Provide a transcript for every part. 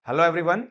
Hello everyone.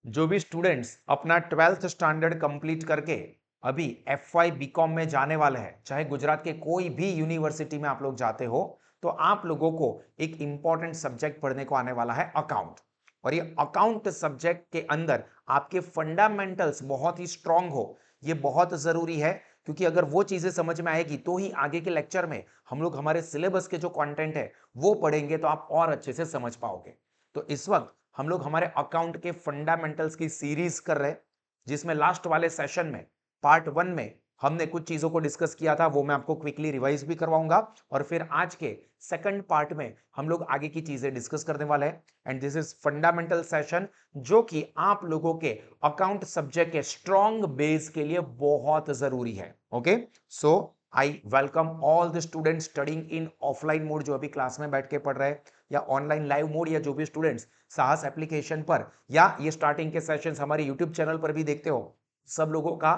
जो भी students अपना 12th स्टैंडर्ड कंप्लीट करके अभी FY बीकॉम में जाने वाले हैं, चाहे गुजरात के कोई भी यूनिवर्सिटी में आप लोग जाते हो, तो आप लोगों को एक इंपॉर्टेंट सब्जेक्ट पढ़ने को आने वाला है अकाउंट। और ये अकाउंट सब्जेक्ट के अंदर आपके फंडामेंटल्स बहुत ही स्ट्रांग हो, ये बहुत जरूरी है। क्योंकि अगर वो चीजें समझ में आएगी तो ही आगे के लेक्चर में हम लोग हमारे सिलेबस के जो कंटेंट है वो पढ़ेंगे, तो आप और अच्छे से समझ पाओगे। तो इस वक्त हम लोग हमारे अकाउंट के फंडामेंटल्स की सीरीज कर रहे हैं, जिसमें लास्ट वाले सेशन में पार्ट 1 में हमने कुछ चीजों को डिस्कस किया था, वो मैं आपको क्विकली रिवाइज भी करवाऊंगा। और फिर आज के सेकंड पार्ट में हम लोग आगे की चीजें डिस्कस करने वाले हैं। And this is fundamental session, जो कि आप लोगों के अकाउंट सब्जेक्ट के स्ट्रॉन्ग बेस के लिए बहुत जरूरी है। Okay, so I welcome all the students studying in offline mode, जो अभी क्लास में बैठ के पढ़ रहे हैं, या ऑनलाइन लाइव मोड, या जो भी स्टूडेंट्स साहस एप्लीकेशन पर या ये स्टार्टिंग के सेशंस हमारे यूट्यूब चैनल पर भी देखते हो, सब लोगों का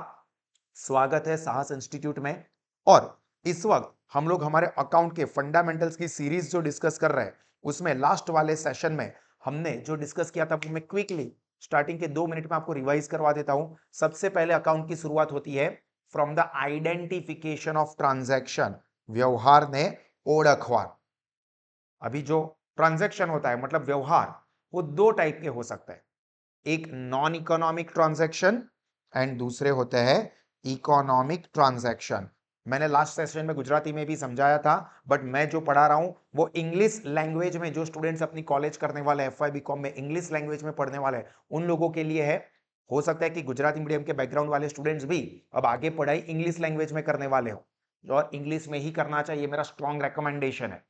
स्वागत है साहस इंस्टीट्यूट में। और इस वक्त हम लोग हमारे अकाउंट के फंडामेंटल्स की सीरीज जो डिस्कस कर रहे हैं, उसमें लास्ट वाले सेशन में हमने जो डिस्कस किया था वो मैं क्विकली स्टार्टिंग के 2 मिनट में आपको रिवाइज करवा देता हूं। सबसे पहले अकाउंट की शुरुआत होती है from the identification of transaction, व्यवहार ने ओळखवा। अभी जो ट्रांजैक्शन होता है मतलब व्यवहार, वो दो टाइप के हो सकते हैं, एक नॉन इकोनॉमिक ट्रांजैक्शन एंड दूसरे होते हैं इकोनॉमिक ट्रांजैक्शन। मैंने लास्ट सेशन में गुजराती में भी समझाया था, बट मैं जो पढ़ा रहा हूं वो इंग्लिश लैंग्वेज में, जो स्टूडेंट्स अपनी कॉलेज करने वाले FY बीकॉम में इंग्लिश लैंग्वेज में पढ़ने वाले हैं उन लोगों के लिए है। हो सकता है कि गुजराती मीडियम के बैकग्राउंड वाले स्टूडेंट्स भी अब आगे पढ़ाई इंग्लिश लैंग्वेज में करने वाले हो, और इंग्लिश में ही करना चाहिए, मेरा स्ट्रॉन्ग रेकमेंडेशन है।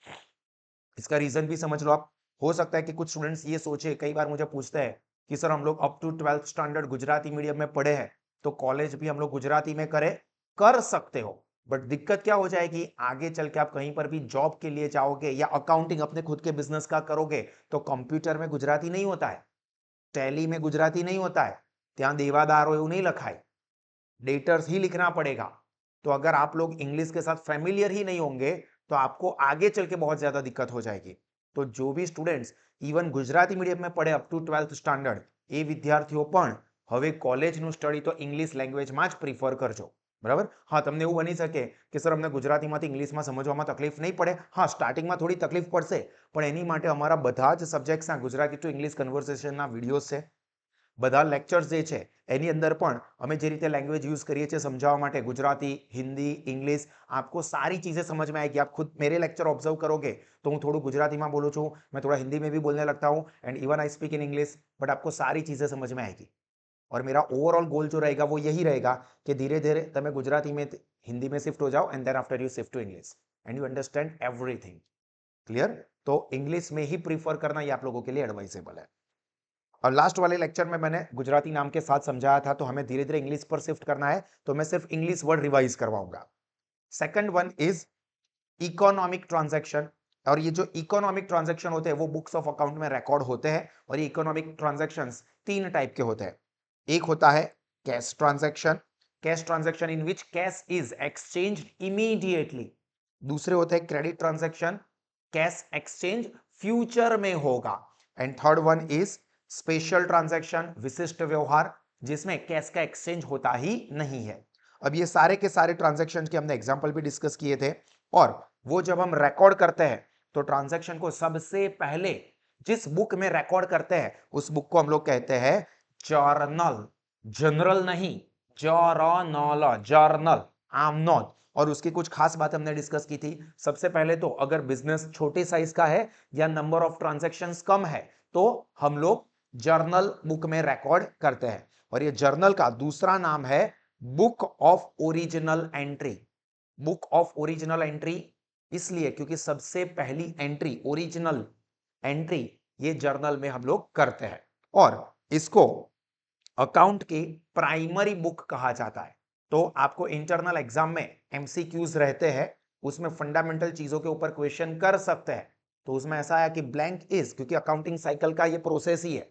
इसका रीजन भी समझ लो आप। हो सकता है कि कुछ स्टूडेंट्स ये सोचे, कई बार मुझे पूछते हैं कि सर हम लोग up to 12th standard Gujarati medium में पढ़े हैं, तो कॉलेज भी हम लोग गुजराती में करें। कर सकते हो, बट दिक्कत क्या हो जाएगी, आगे चल के आप कहीं पर भी जॉब के लिए जाओगे या अकाउंटिंग अपने खुद के बिजनेस का करोगे, तो कंप्यूटर में गुजराती नहीं होता है, टैली में गुजराती नहीं होता है, ત્યાં દેવાદારો એવું नहीं લખાય, डेटर्स ही लिखना पड़ेगा। तो अगर आप लोग इंग्लिश के साथ फेमिलियर ही नहीं होंगे, तो आपको आगे चल के बहुत ज्यादा दिक्कत हो जाएगी। तो जो भी स्टूडेंट्स इवन गुजराती मीडियम में पढ़े अप टू 12th स्टैंडर्ड, એ વિદ્યાર્થીઓ પણ હવે કોલેજનું સ્ટડી તો ઇંગ્લિશ લેંગ્વેજમાં જ પ્રિફર કરજો, બરાબર? હા, તમને એવું બની શકે કે સર અમને ગુજરાતીમાંથી ઇંગ્લિશમાં સમજવામાં તકલીફ નહીં પડે. હા, સ્ટાર્ટિંગમાં થોડી તકલીફ પડશે, પણ એની માટે અમારા બધા જ સબ્જેક્ટ્સના ગુજરાતી ટુ ઇંગ્લિશ કન્વર્સેશનના વિડીયોઝ છે, બધા લેક્ચર્સ જે છે એની અંદર પણ અમે જે રીતે लैंग्वेज यूज કરીએ છીએ समझावा માટે, गुजराती, हिंदी, इंग्लिश, आपको सारी चीजें समझ में आएगी। आप खुद मेरे लेक्चर ऑब्जर्व करोगे तो હું થોડું ગુજરાતીમાં બોલું છું, मैं थोड़ा हिंदी में भी बोलने लगता हूँ, and even I speak in English, but आपको सारी चीजें समझ में आएगी। और मेरा ओवरऑल गोल जो रहेगा वो यही रहेगा कि धीरे धीरे તમે गुजराती में हिंदी में शिफ्ट हो जाओ, and then after you shift to English and you understand everything. Clear? तो इंग्लिश में ही प्रीफर करना ये आप लोगों के लिए एडवाइसेबल है। और लास्ट वाले लेक्चर में मैंने गुजराती नाम के साथ समझाया था, तो हमें धीरे धीरे इंग्लिश पर शिफ्ट करना है, तो मैं सिर्फ इंग्लिश वर्ड रिवाइज करवाऊंगा। Second one is economic transaction. और ये जो इकोनॉमिक ट्रांजैक्शन होते हैं वो बुक्स ऑफ अकाउंट में रिकॉर्ड होते हैं, और ये इकोनॉमिक ट्रांजैक्शंस 3 टाइप के होते हैं। एक होता है cash transaction, cash transaction in which cash is exchange immediately. दूसरे होते हैं credit transaction, cash exchange future में होगा। And third one is special transaction, विशिष्ट व्यवहार, जिसमें कैश का एक्सचेंज होता ही नहीं है। अब ये सारे के सारे ट्रांजैक्शन के हमने एग्जांपल भी डिस्कस किए थे, और वो जब हम रिकॉर्ड करते हैं तो ट्रांजैक्शन को सबसे पहले जिस बुक में रिकॉर्ड करते हैं उस बुक को हम लोग कहते हैं जर्नल। जनरल नहीं, जर्नल, जर्नल, आम नॉट। और उसकी कुछ खास बात हमने डिस्कस की थी। सबसे पहले तो अगर बिजनेस छोटे साइज का है या नंबर ऑफ ट्रांजैक्शंस कम है, तो हम लोग जर्नल बुक में रिकॉर्ड करते हैं। और ये जर्नल का दूसरा नाम है book of original entry. Book of original entry इसलिए क्योंकि सबसे पहली एंट्री, ओरिजिनल एंट्री, ये जर्नल में हम लोग करते हैं, और इसको अकाउंट की प्राइमरी बुक कहा जाता है। तो आपको इंटरनल एग्जाम में एमसीक्यूज रहते हैं, उसमें फंडामेंटल चीजों के ऊपर क्वेश्चन कर सकते हैं। तो उसमें ऐसा है कि ब्लैंक इज, क्योंकि अकाउंटिंग साइकिल का ये प्रोसेस ही है,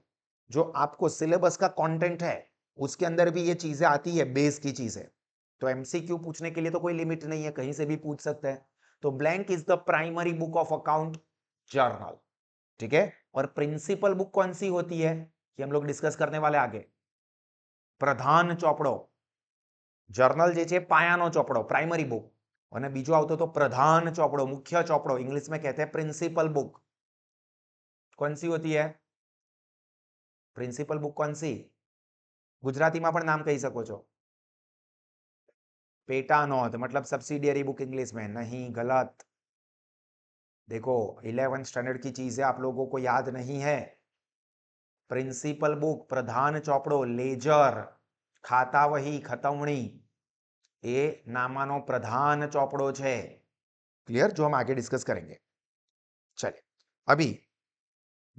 जो आपको सिलेबस का कंटेंट है उसके अंदर भी ये चीजें आती है, बेस की चीजें। तो एमसीक्यू पूछने के लिए तो कोई लिमिट नहीं है, कहीं से भी पूछ सकते हैं। तो blank is the primary book of account, journal. ठीक है? और प्रिंसिपल बुक कौन सी होती है? ये हम लोग डिस्कस करने वाले आगे। प्रधान ચોપડો, જર્નલ જે છે પાયાનો ચોપડો, प्राइमरी बुक, અને બીજો આવતો તો प्रधान ચોપડો, मुख्य ચોપડो, इंग्लिश में कहते हैं प्रिंसिपल बुक। कौन सी होती है प्रिंसिपल बुक? कौन सी? गुजराती में पण नाम कही सको છો। पेटा नोंध मतलब सब्सिडियरी बुक इंग्लिश में। नहीं, गलत। देखो 11th स्टैंडर्ड की चीजें आप लोगों को याद नहीं है। प्रिंसिपल बुक, प्रधान ચોપડો, लेजर, खाता वही, खतवणी, ये नामानो प्रधान ચોપડો છે। क्लियर? जो हम आगे डिस्कस करेंगे। चलिए, अभी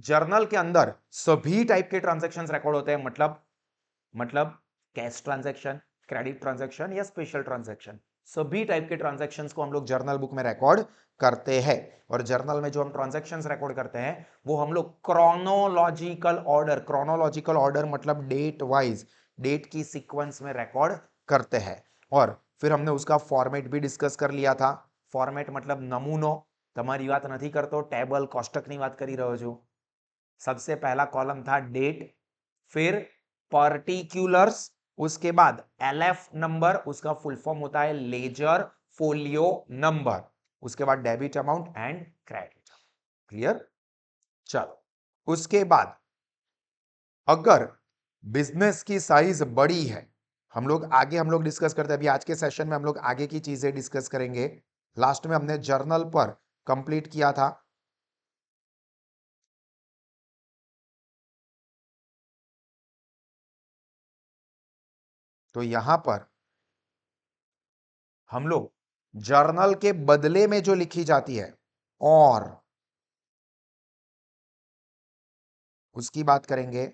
जर्नल के अंदर सभी टाइप के ट्रांजैक्शंस रिकॉर्ड होते हैं। मतलब कैश ट्रांजैक्शन, क्रेडिट ट्रांजैक्शन या स्पेशल ट्रांजैक्शन, सभी टाइप के ट्रांजैक्शंस को हम लोग जर्नल बुक में रिकॉर्ड करते हैं। और जर्नल में जो हम ट्रांजैक्शंस रिकॉर्ड करते हैं वो हम लोग क्रोनोलॉजिकल ऑर्डर मतलब डेट वाइज, डेट की सीक्वेंस में रिकॉर्ड करते हैं। और फिर हमने उसका फॉर्मेट भी डिस्कस कर लिया था। फॉर्मेट मतलब नमूनो। તમારી વાત નથી કરતો, ટેબલ કોષ્ટકની વાત કરી રહ્યો છું। सबसे पहला कॉलम था डेट, फिर पर्टिकुलर्स, उसके बाद एलएफ नंबर, उसका फुल फॉर्म होता है लेजर फोलियो नंबर, उसके बाद debit amount and credit. Clear? चलो, उसके बाद अगर बिजनेस की साइज बड़ी है, हम लोग डिस्कस करते हैं। अभी आज के सेशन में हम लोग आगे की चीजें डिस्कस करेंगे। लास्ट में हमने जर्नल पर कंप्लीट किया था। तो यहां पर हम लोग जर्नल के बदले में जो लिखी जाती है और उसकी बात करेंगे,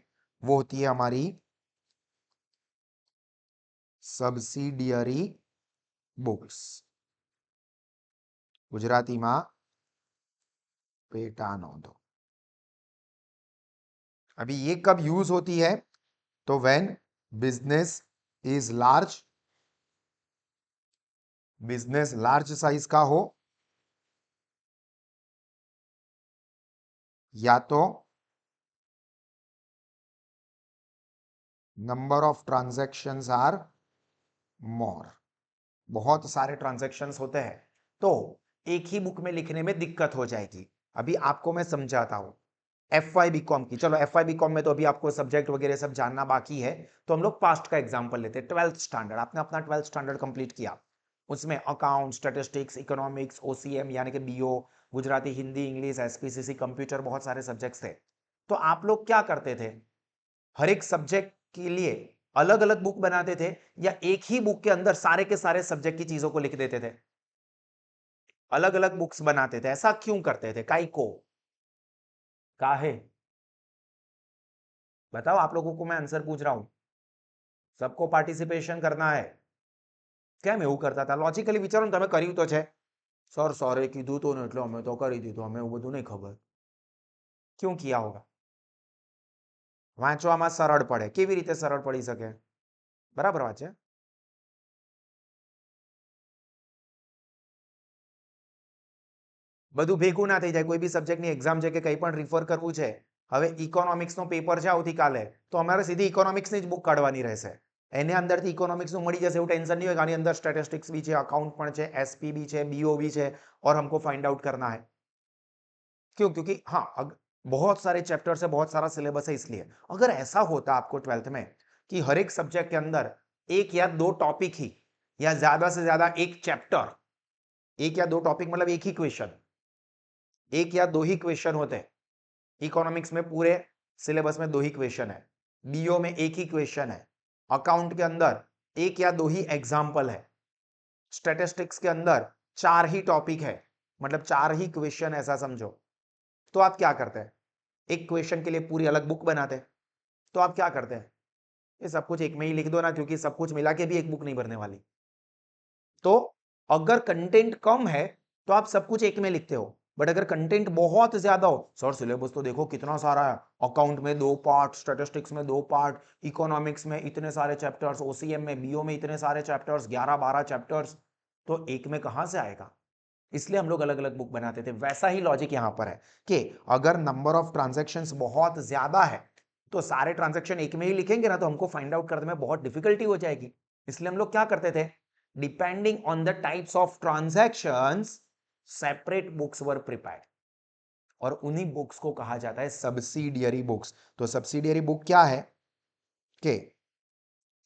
वो होती है हमारी सब्सिडियरी बुक्स, गुजराती में पेटा नोंधो। अभी ये कब यूज होती है? तो when business is large, business large size का हो, या तो number of transactions are more, बहुत सारे ट्रांजैक्शंस होते हैं तो एक ही बुक में लिखने में दिक्कत हो जाएगी। अभी आपको मैं समझाता हूं। एफवाई बीकॉम की, चलो एफवाई बीकॉम में तो अभी आपको सब्जेक्ट वगैरह सब जानना बाकी है, तो हम लोग पास्ट का एग्जांपल लेते हैं। 12th स्टैंडर्ड, आपने अपना 12th स्टैंडर्ड कंप्लीट किया, उसमें अकाउंट, स्टैटिस्टिक्स, इकोनॉमिक्स, ओसीएम यानी कि BO, Gujarati, Hindi, English, SPCC, computer, बहुत सारे सब्जेक्ट्स थे। तो आप लोग क्या करते थे? हर एक सब्जेक्ट के लिए अलग अलग बुक बनाते थे या एक ही बुक के अंदर सारे के सारे सब्जेक्ट की चीजों को लिख देते थे? अलग अलग बुक्स बनाते थे। ऐसा क्यों करते थे? काई को? काहे? बताओ, आप लोगों को मैं आंसर पूछ रहा हूं। सबको पार्टिसिपेशन करना है। કેમ એવું કરતા હતા? લોજિકલી વિચારો ને, તમે કર્યું તો છે। સર સરે કીધું તો ને એટલે અમે તો કરી દીધું, અમે એવું બધું નહીં ખબર। क्यों किया होगा? વાંચવામાં સરળ પડે। કેવી રીતે સરળ પડી શકે? બરાબર વાત છે। બધું ભેગું ના થઈ જાય। કોઈ બી સબ્જેક્ટની એક્ઝામ છે કે કંઈ પણ રિફર કરવું છે, હવે ઇકોનોમિક્સનો પેપર છે આવતીકાલે, તો અમારે સીધી ઇકોનોમિક્સની જ બુક કાઢવાની રહેશે। એની અંદરથી ઇકોનॉमिक्स મળી જશે, એવું ટેન્શન नहीं होगा। આની અંદર સ્ટેટિસ્ટિક્સ भी છે, अकाउंट પણ છે, एसपी भी છે, बीओ भी છે, और हमको फाइंड आउट करना है। क्यों? क्योंकि हाँ, बहुत सारे चैप्टर्स है, बहुत सारा सिलेबस है, इसलिए। अगर ऐसा होता आपको 12th में कि हर एक सब्जेक्ट के अंदर एक या दो टॉपिक ही, या ज्यादा से ज्यादा एक चैप्टर, एक या दो टॉपिक मतलब एक ही क्वेश्चन, एक या दो ही क्वेश्चन होते हैं। इकोनॉमिक्स में पूरे सिलेबस में दो ही क्वेश्चन है, बीओ में एक ही क्वेश्चन है, अकाउंट के अंदर एक या दो ही एग्जाम्पल है, स्टैटिस्टिक्स के अंदर चार ही टॉपिक है, मतलब चार ही क्वेश्चन, ऐसा समझो। तो आप क्या करते हैं? एक क्वेश्चन के लिए पूरी अलग बुक बनाते हैं। तो आप क्या करते हैं? ये सब कुछ एक में ही लिख दो ना, क्योंकि सब कुछ मिला के भी एक बुक नहीं भरने वाली। तो अगर कंटेंट कम है तो आप सब कुछ एक में लिखते हो, बट अगर कंटेंट बहुत ज्यादा हो, सर सिलेबस तो देखो कितना सारा है, अकाउंट में 2 पार्ट, स्टैटिस्टिक्स में 2 पार्ट, इकोनॉमिक्स में इतने सारे चैप्टर्स, ओसीएम में, बीओ में इतने सारे चैप्टर्स, 11-12 चैप्टर्स, तो एक में कहां से आएगा? इसलिए हम लोग अलग अलग बुक बनाते थे। वैसा ही लॉजिक यहां पर है कि अगर नंबर ऑफ ट्रांजैक्शंस बहुत ज्यादा है तो सारे ट्रांजैक्शन एक में ही लिखेंगे ना तो हमको फाइंड आउट करने में बहुत डिफिकल्टी हो जाएगी। इसलिए हम लोग क्या करते थे, depending on the types of transactions separate books were prepared, और उन्हीं बुक्स को कहा जाता है सब्सिडियरी बुक्स। तो सब्सिडियरी बुक क्या है कि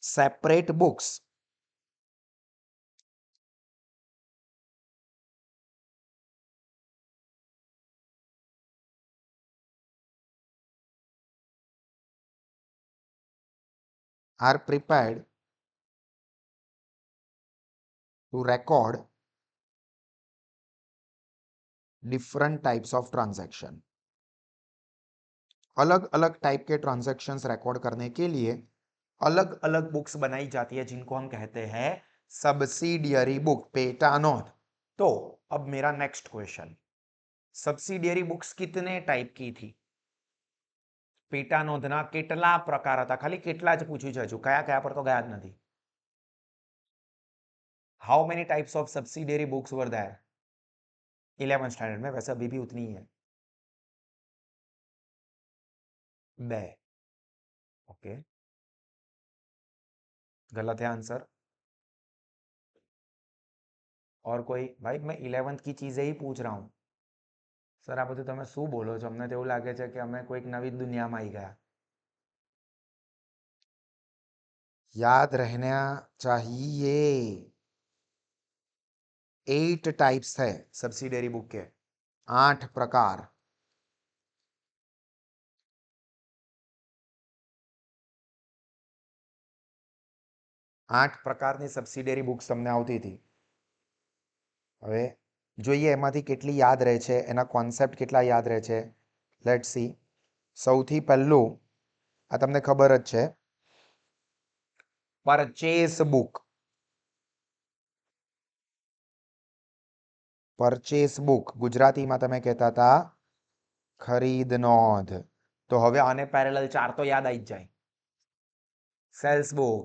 separate books are prepared to record different types of transaction. अलग अलग टाइप के ट्रांजैक्शंस रिकॉर्ड करने के लिए अलग अलग बुक्स बनाई जाती है जिनको हम कहते हैं सब्सिडियरी बुक, पेटा नोट। तो अब मेरा नेक्स्ट क्वेश्चन, सब्सिडियरी बुक्स कितने टाइप की थी? પેટા નોંધના કેટલા પ્રકાર હતા? ખાલી કેટલા જ પૂછ્યું છે, હજુ કયા કયા પર તો ગયા જ નથી. How many types of subsidiary books were there 11th standard में? वैसे अभी भी उतनी ही है, 2. ओके, गलत है आंसर। और कोई? भाई मैं 11th की चीजें ही पूछ रहा हूँ सर। આ બધું તમે શું બોલો છો? અમને તો એવું લાગે છે કે અમે કોઈક નવી દુનિયામાં આવી ગયા। याद रहना चाहिए, 8 टाइप्स है सब्सिडियरी बुक के, 8 प्रकार। 8 પ્રકારની સબસિડિયરી બુક્સ તમને આવતી હતી। હવે જોઈએ એમાંથી કેટલી યાદ રહે છે, એના કોન્સેપ્ટ કેટલા યાદ રહે છે। Let's see. સૌથી પહેલું આ તમને ખબર જ છે, પરચેસ બુક। પરચેસ બુક ગુજરાતીમાં તમે કહેતા હતા ખરીદ નોંધ। તો હવે આને પેરેલલ 4 તો યાદ આવી જ જાય। Sales book,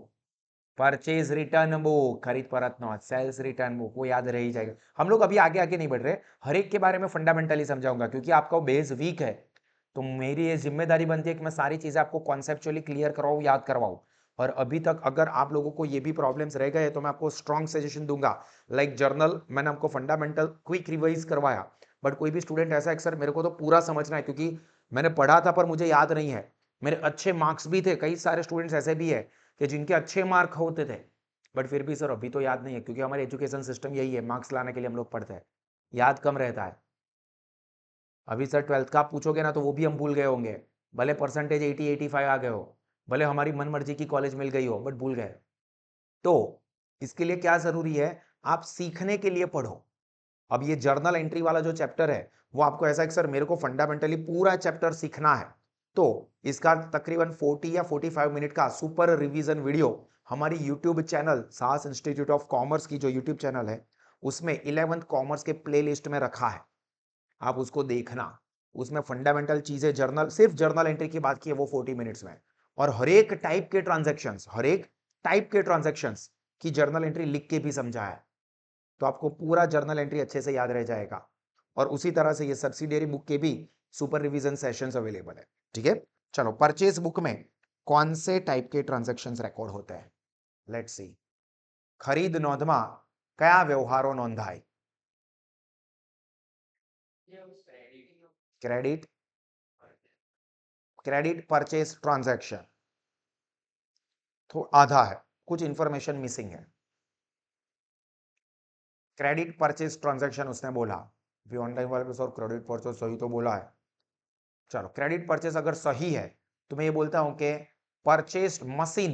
purchase return book, खरीद परत नोट, सेल्स रिटर्न बुक, वो याद रह ही जाएगा। हम लोग अभी आगे आगे नहीं बढ़ रहे, हर एक के बारे में फंडामेंटली समझाऊंगा क्योंकि आपका बेस वीक है। तो मेरी ये जिम्मेदारी बनती है कि मैं सारी चीजें आपको कॉन्सेप्चुअली क्लियर करवाऊं, याद करवाऊं। और अभी तक अगर आप लोगों को ये भी प्रॉब्लम्स रह गए तो मैं आपको स्ट्रॉन्ग सजेशन दूंगा। लाइक जर्नल मैंने आपको फंडामेंटल क्विक रिवाइज करवाया, बट कोई भी स्टूडेंट ऐसा है सर मेरे को तो पूरा समझना है क्योंकि मैंने पढ़ा था पर मुझे याद नहीं है। मेरे अच्छे मार्क्स भी थे, कई सारे स्टूडेंट्स ऐसे भी है कि जिनके अच्छे मार्क होते थे बट फिर भी सर अभी तो याद नहीं है, क्योंकि हमारे एजुकेशन सिस्टम यही है, मार्क्स लाने के लिए हम लोग पढ़ते हैं, याद कम रहता है। अभी सर 12th का आप पूछोगे ना तो वो भी हम भूल गए होंगे, भले परसेंटेज 80-85 आ गए हो, भले हमारी मनमर्जी की कॉलेज मिल गई हो, बट भूल गए। तो इसके लिए क्या जरूरी है, आप सीखने के लिए पढ़ो। अब ये जर्नल एंट्री वाला जो चैप्टर है वो आपको ऐसा है कि सर मेरे को फंडामेंटली पूरा चैप्टर सीखना है, तो इसका तकरीबन 40 या 45 मिनट का सुपर रिवीजन वीडियो हमारी यूट्यूब चैनल सास इंस्टीट्यूट ऑफ कॉमर्स की जो यूट्यूब चैनल है उसमें 11th कॉमर्स के प्लेलिस्ट में रखा है, आप उसको देखना। उसमें फंडामेंटल चीजें जर्नल, सिर्फ जर्नल एंट्री की बात की है वो 40 मिनट्स में, और हर एक टाइप के ट्रांजैक्शंस, हर एक टाइप के ट्रांजैक्शंस की जर्नल एंट्री लिख के भी समझा है, तो आपको पूरा जर्नल एंट्री अच्छे से याद रह जाएगा। और उसी तरह से ये सब्सिडियरी बुक के भी सुपर रिवीजन सेशंस अवेलेबल है। ठीक है, चलो परचेस बुक में कौन से टाइप के ट्रांजैक्शंस रिकॉर्ड होते हैं? Let's see. खरीद नोंधમાં કયા વ્યવહારો નોંધાય? क्रेडिट, क्रेडिट परचेस ट्रांजैक्शन तो आधा है, कुछ इंफॉर्मेशन मिसिंग है। क्रेडिट परचेस ट्रांजैक्शन उसने बोला, ऑनलाइन वाले पे सर क्रेडिट परचेस सही तो बोला है। चलो क्रेडिट परचेस अगर सही है तो मैं ये बोलता हूं कि परचेस्ड मशीन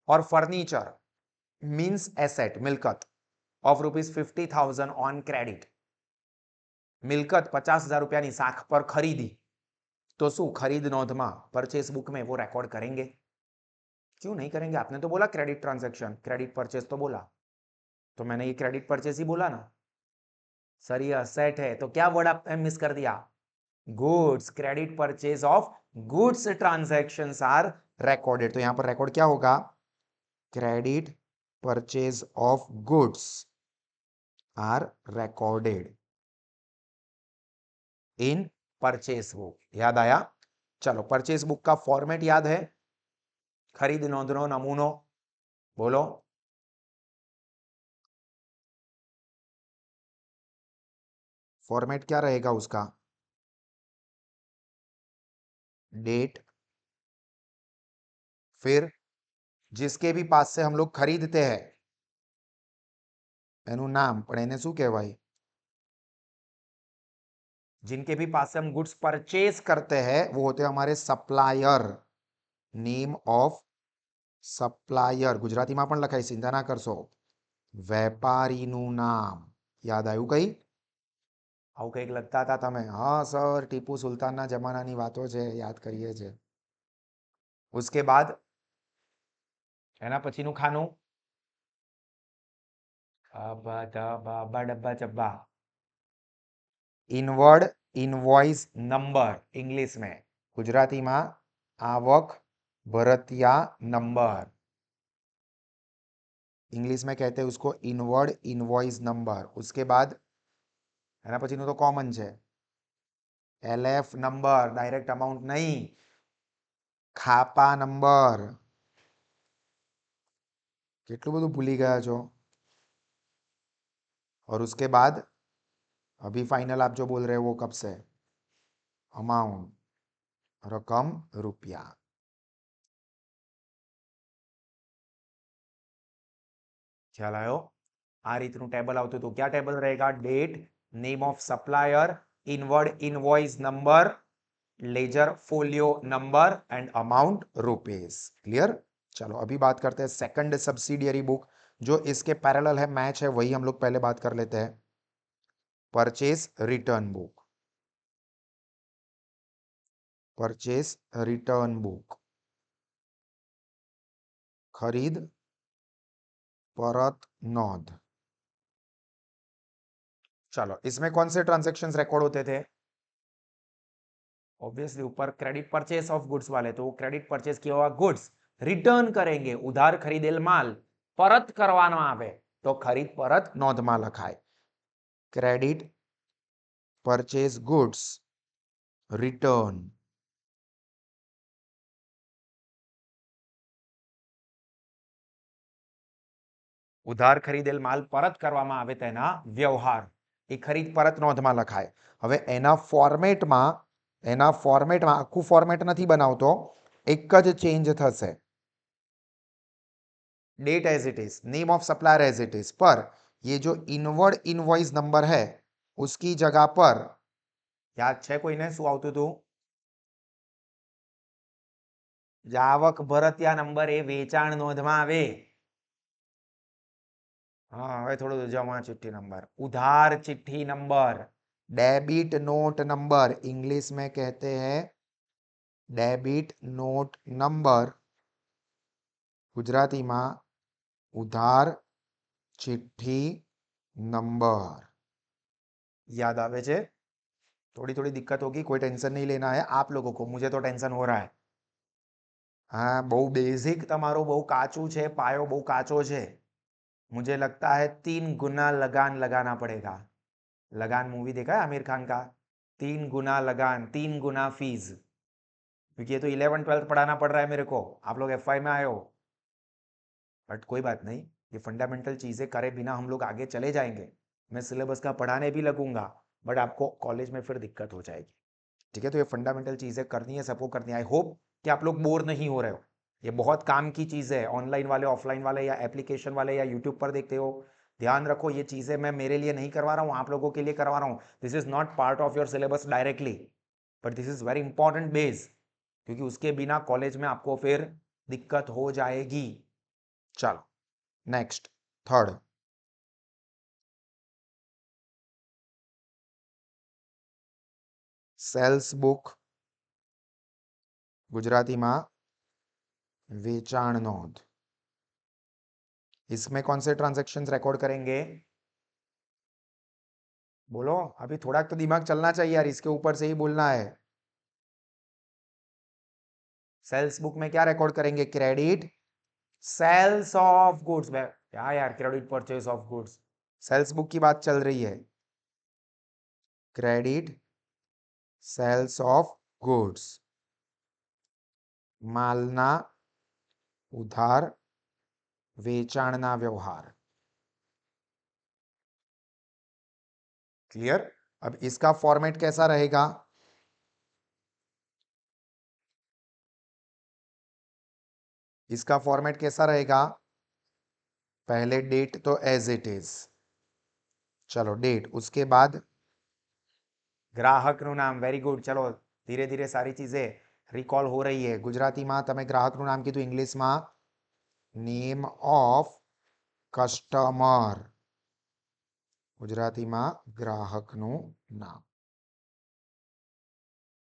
और फर्नीचर मींस एसेट, मिलकत ऑफ ₹50,000 ऑन क्रेडिट। मिलकत 50,000 रुपयाની સાખ પર ખરીદી, तो શું खरीद नोंधમાં परचेस बुक में वो रिकॉर्ड करेंगे? क्यों नहीं करेंगे? आपने तो बोला क्रेडिट ट्रांजैक्शन, क्रेडिट परचेस तो बोला, तो मैंने ये क्रेडिट परचेस ही बोला ना। सर ये असेट है तो क्या वर्ड आपने मिस कर दिया? Goods. Credit purchase of goods transactions are recorded. तो यहां पर रिकॉर्ड क्या होगा? Credit purchase of goods are recorded in purchase book. याद आया? चलो, परचेज बुक का फॉर्मेट याद है? खरीद नोंधनो नमूनो, बोलो। फॉर्मेट क्या रहेगा उसका? डेट, फिर जिसके भी पास से हम लोग खरीदते हैं એનું નામ, પણ એને શું કહેવાય? जिनके भी पास से हम गुड्स परचेज करते हैं वो होते हैं हमारे सप्लायर। नेम ऑफ સપ્લાયર ગુજરાતીમાં પણ લખાય, ચિંતા ના કરશો. વેપારીનું નામ. યાદ આવ્યું કઈ? આવું કંઈક લખતા હતા તમે? હા સર, ટીપુ સુલતાનના જમાનાની વાતો છે, યાદ કરીએ છે. उसके बाद એના પછીનું ખાનું डब्बा चब्बा, इनवर्ड इनवॉइस नंबर इंग्लिश में, गुजराती में आवक भरतिया नंबर, इंग्लिश में कहते हैं उसको इनवर्ड इनवॉइस नंबर. उसके बाद એના પછીનું તો કોમન છે, એલએફ નંબર, ડાયરેક્ટ અમાઉન્ટ નહીં, ખાપા નંબર. કેટલું બધું ભૂલી ગયા છો. और उसके बाद अभी फाइनल आप जो बोल रहे हो वो कब से? अमाउंट, रकम, रुपया. ખ્યાલ આવ્યો? આ રીતનું ટેબલ આવતું હતું. क्या ટેબલ रहेगा? Date, name of supplier, inward invoice number, ledger folio number and amount rupees. Clear? चलो अभी बात करते हैं सेकंड सब्सिडियरी बुक जो इसके पैरेलल है, मैच है, वही हम लोग पहले बात कर लेते हैं. Purchase return book. Purchase return book, खरीद परत नोंध. चलो, इसमें कौन से ट्रांजैक्शंस रिकॉर्ड होते थे? ऑब्वियसली ऊपर क्रेडिट परचेस ऑफ गुड्स वाले, तो वो क्रेडिट परचेस किया हुआ गुड्स रिटर्न करेंगे, उधार खरीदेल माल परत करवानो आवे तो खरीद परत नोंधમાં લખાય. Credit purchase goods return. ઉધાર ખરીદેલ માલ પરત કરવામાં આવે તેના વ્યવહાર, એ ખરીદ પરત નોંધમાં લખાય. હવે એના ફોર્મેટમાં આખું ફોર્મેટ નથી બનાવતો, એક જ ચેન્જ થશે. Date as it is, name of supplier as it is, पर ये जो इनवर्ड इनवॉइस नंबर है उसकी जगह पर याद છે કોઈને શું આવતું હતું? જાવક ભરતિયા નંબર એ વેચાણ નોંધમાં આવે. हाँ, હવે થોડું જમા चिट्ठी नंबर, उधार चिट्ठी number, debit note number, English में कहते हैं डेबिट नोट नंबर, गुजराती में उधार चिट्ठी नंबर. याद आवे छे? थोड़ी थोड़ी दिक्कत होगी, कोई टेंशन नहीं लेना है आप लोगों को, मुझे तो टेंशन हो रहा है. हाँ, बहु बेसिक तमारो बहु काचू छे, पायो बहु काचो छे. मुझे लगता है 3 गुना लगान लगाना पड़ेगा. लगान मूवी देखा है आमिर खान का? 3 गुना लगान, 3 गुना फीस, क्योंकि ये तो 11 12 पढ़ाना पड़ रहा है मेरे को. आप लोग एफआई में आए हो, बट कोई बात नहीं, ये फंडामेंटल चीजें करे बिना हम लोग आगे चले जाएंगे. मैं सिलेबस का पढ़ाने भी लगूंगा, बट आपको कॉलेज में फिर दिक्कत हो जाएगी. ठीक है, तो ये फंडामेंटल चीजें करनी है, सबको करनी है. आई होप कि आप लोग बोर नहीं हो रहे हो. ये बहुत काम की चीज है. ऑनलाइन वाले, ऑफलाइन वाले, या एप्लीकेशन वाले, या यूट्यूब पर देखते हो, ध्यान रखो ये चीजें मैं मेरे लिए नहीं करवा रहा हूं, आप लोगों के लिए करवा रहा हूं. This is not part of your syllabus directly, but this is very important base, क्योंकि उसके बिना कॉलेज में आपको फिर दिक्कत हो जाएगी. चलो next, third, sales book, Gujarati में वेचाण नोंध. इसमें कौन से ट्रांजैक्शंस रिकॉर्ड करेंगे? बोलो, अभी थोड़ा तो दिमाग चलना चाहिए यार, इसके ऊपर से ही बोलना है. सेल्स बुक में क्या रिकॉर्ड करेंगे? Credit sales of goods. क्या यार, credit purchase of goods, sales book की बात चल रही है. Credit sales of goods. માલના ઉધાર વેચાણના વ્યવહાર। क्लियर। अब इसका फॉर्मेट कैसा रहेगा? इसका फॉर्मेट कैसा रहेगा? पहले डेट तो एज इट इज, चलो डेट, उसके बाद ગ્રાહકનું નામ। Very good. ચલો ધીરે ધીરે સારી ચીજે રિકોલ हो रही है। ગુજરાતીમાં તમે ગ્રાહકનું નામ કીધું, ઇંગ્લિશમાં નેમ ઓફ કસ્ટમર, ગુજરાતીમાં ગ્રાહકનું નામ।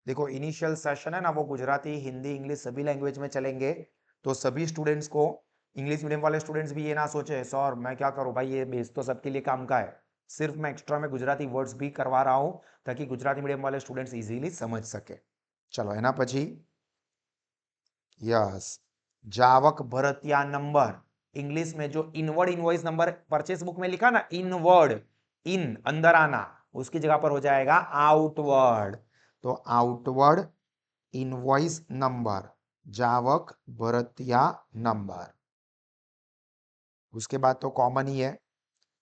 देखो इनिशियल सेशन है ना, वो गुजराती हिंदी इंग्लिश सभी लैंग्वेज में चलेंगे। तो सभी स्टूडेंट्स को, इंग्लिश मीडियम वाले स्टूडेंट्स भी ये ना सोचे सर मैं क्या करूं भाई, ये बेस तो सबके लिए काम का है। सिर्फ मैं एक्स्ट्रा में गुजराती वर्ड्स भी करवा रहा हूं ताकि गुजराती मीडियम वाले स्टूडेंट्स इजीली समझ सके। चलो एना पछी यस, जावक भरतिया नंबर। इंग्लिश में जो inward invoice number purchase book में लिखा ना, इनवर्ड, इन अंदर आना, उसकी जगह पर हो जाएगा आउटवर्ड। तो आउटवर्ड इनवॉइस नंबर, जावक भरतिया नंबर। उसके बाद तो कॉमन ही है,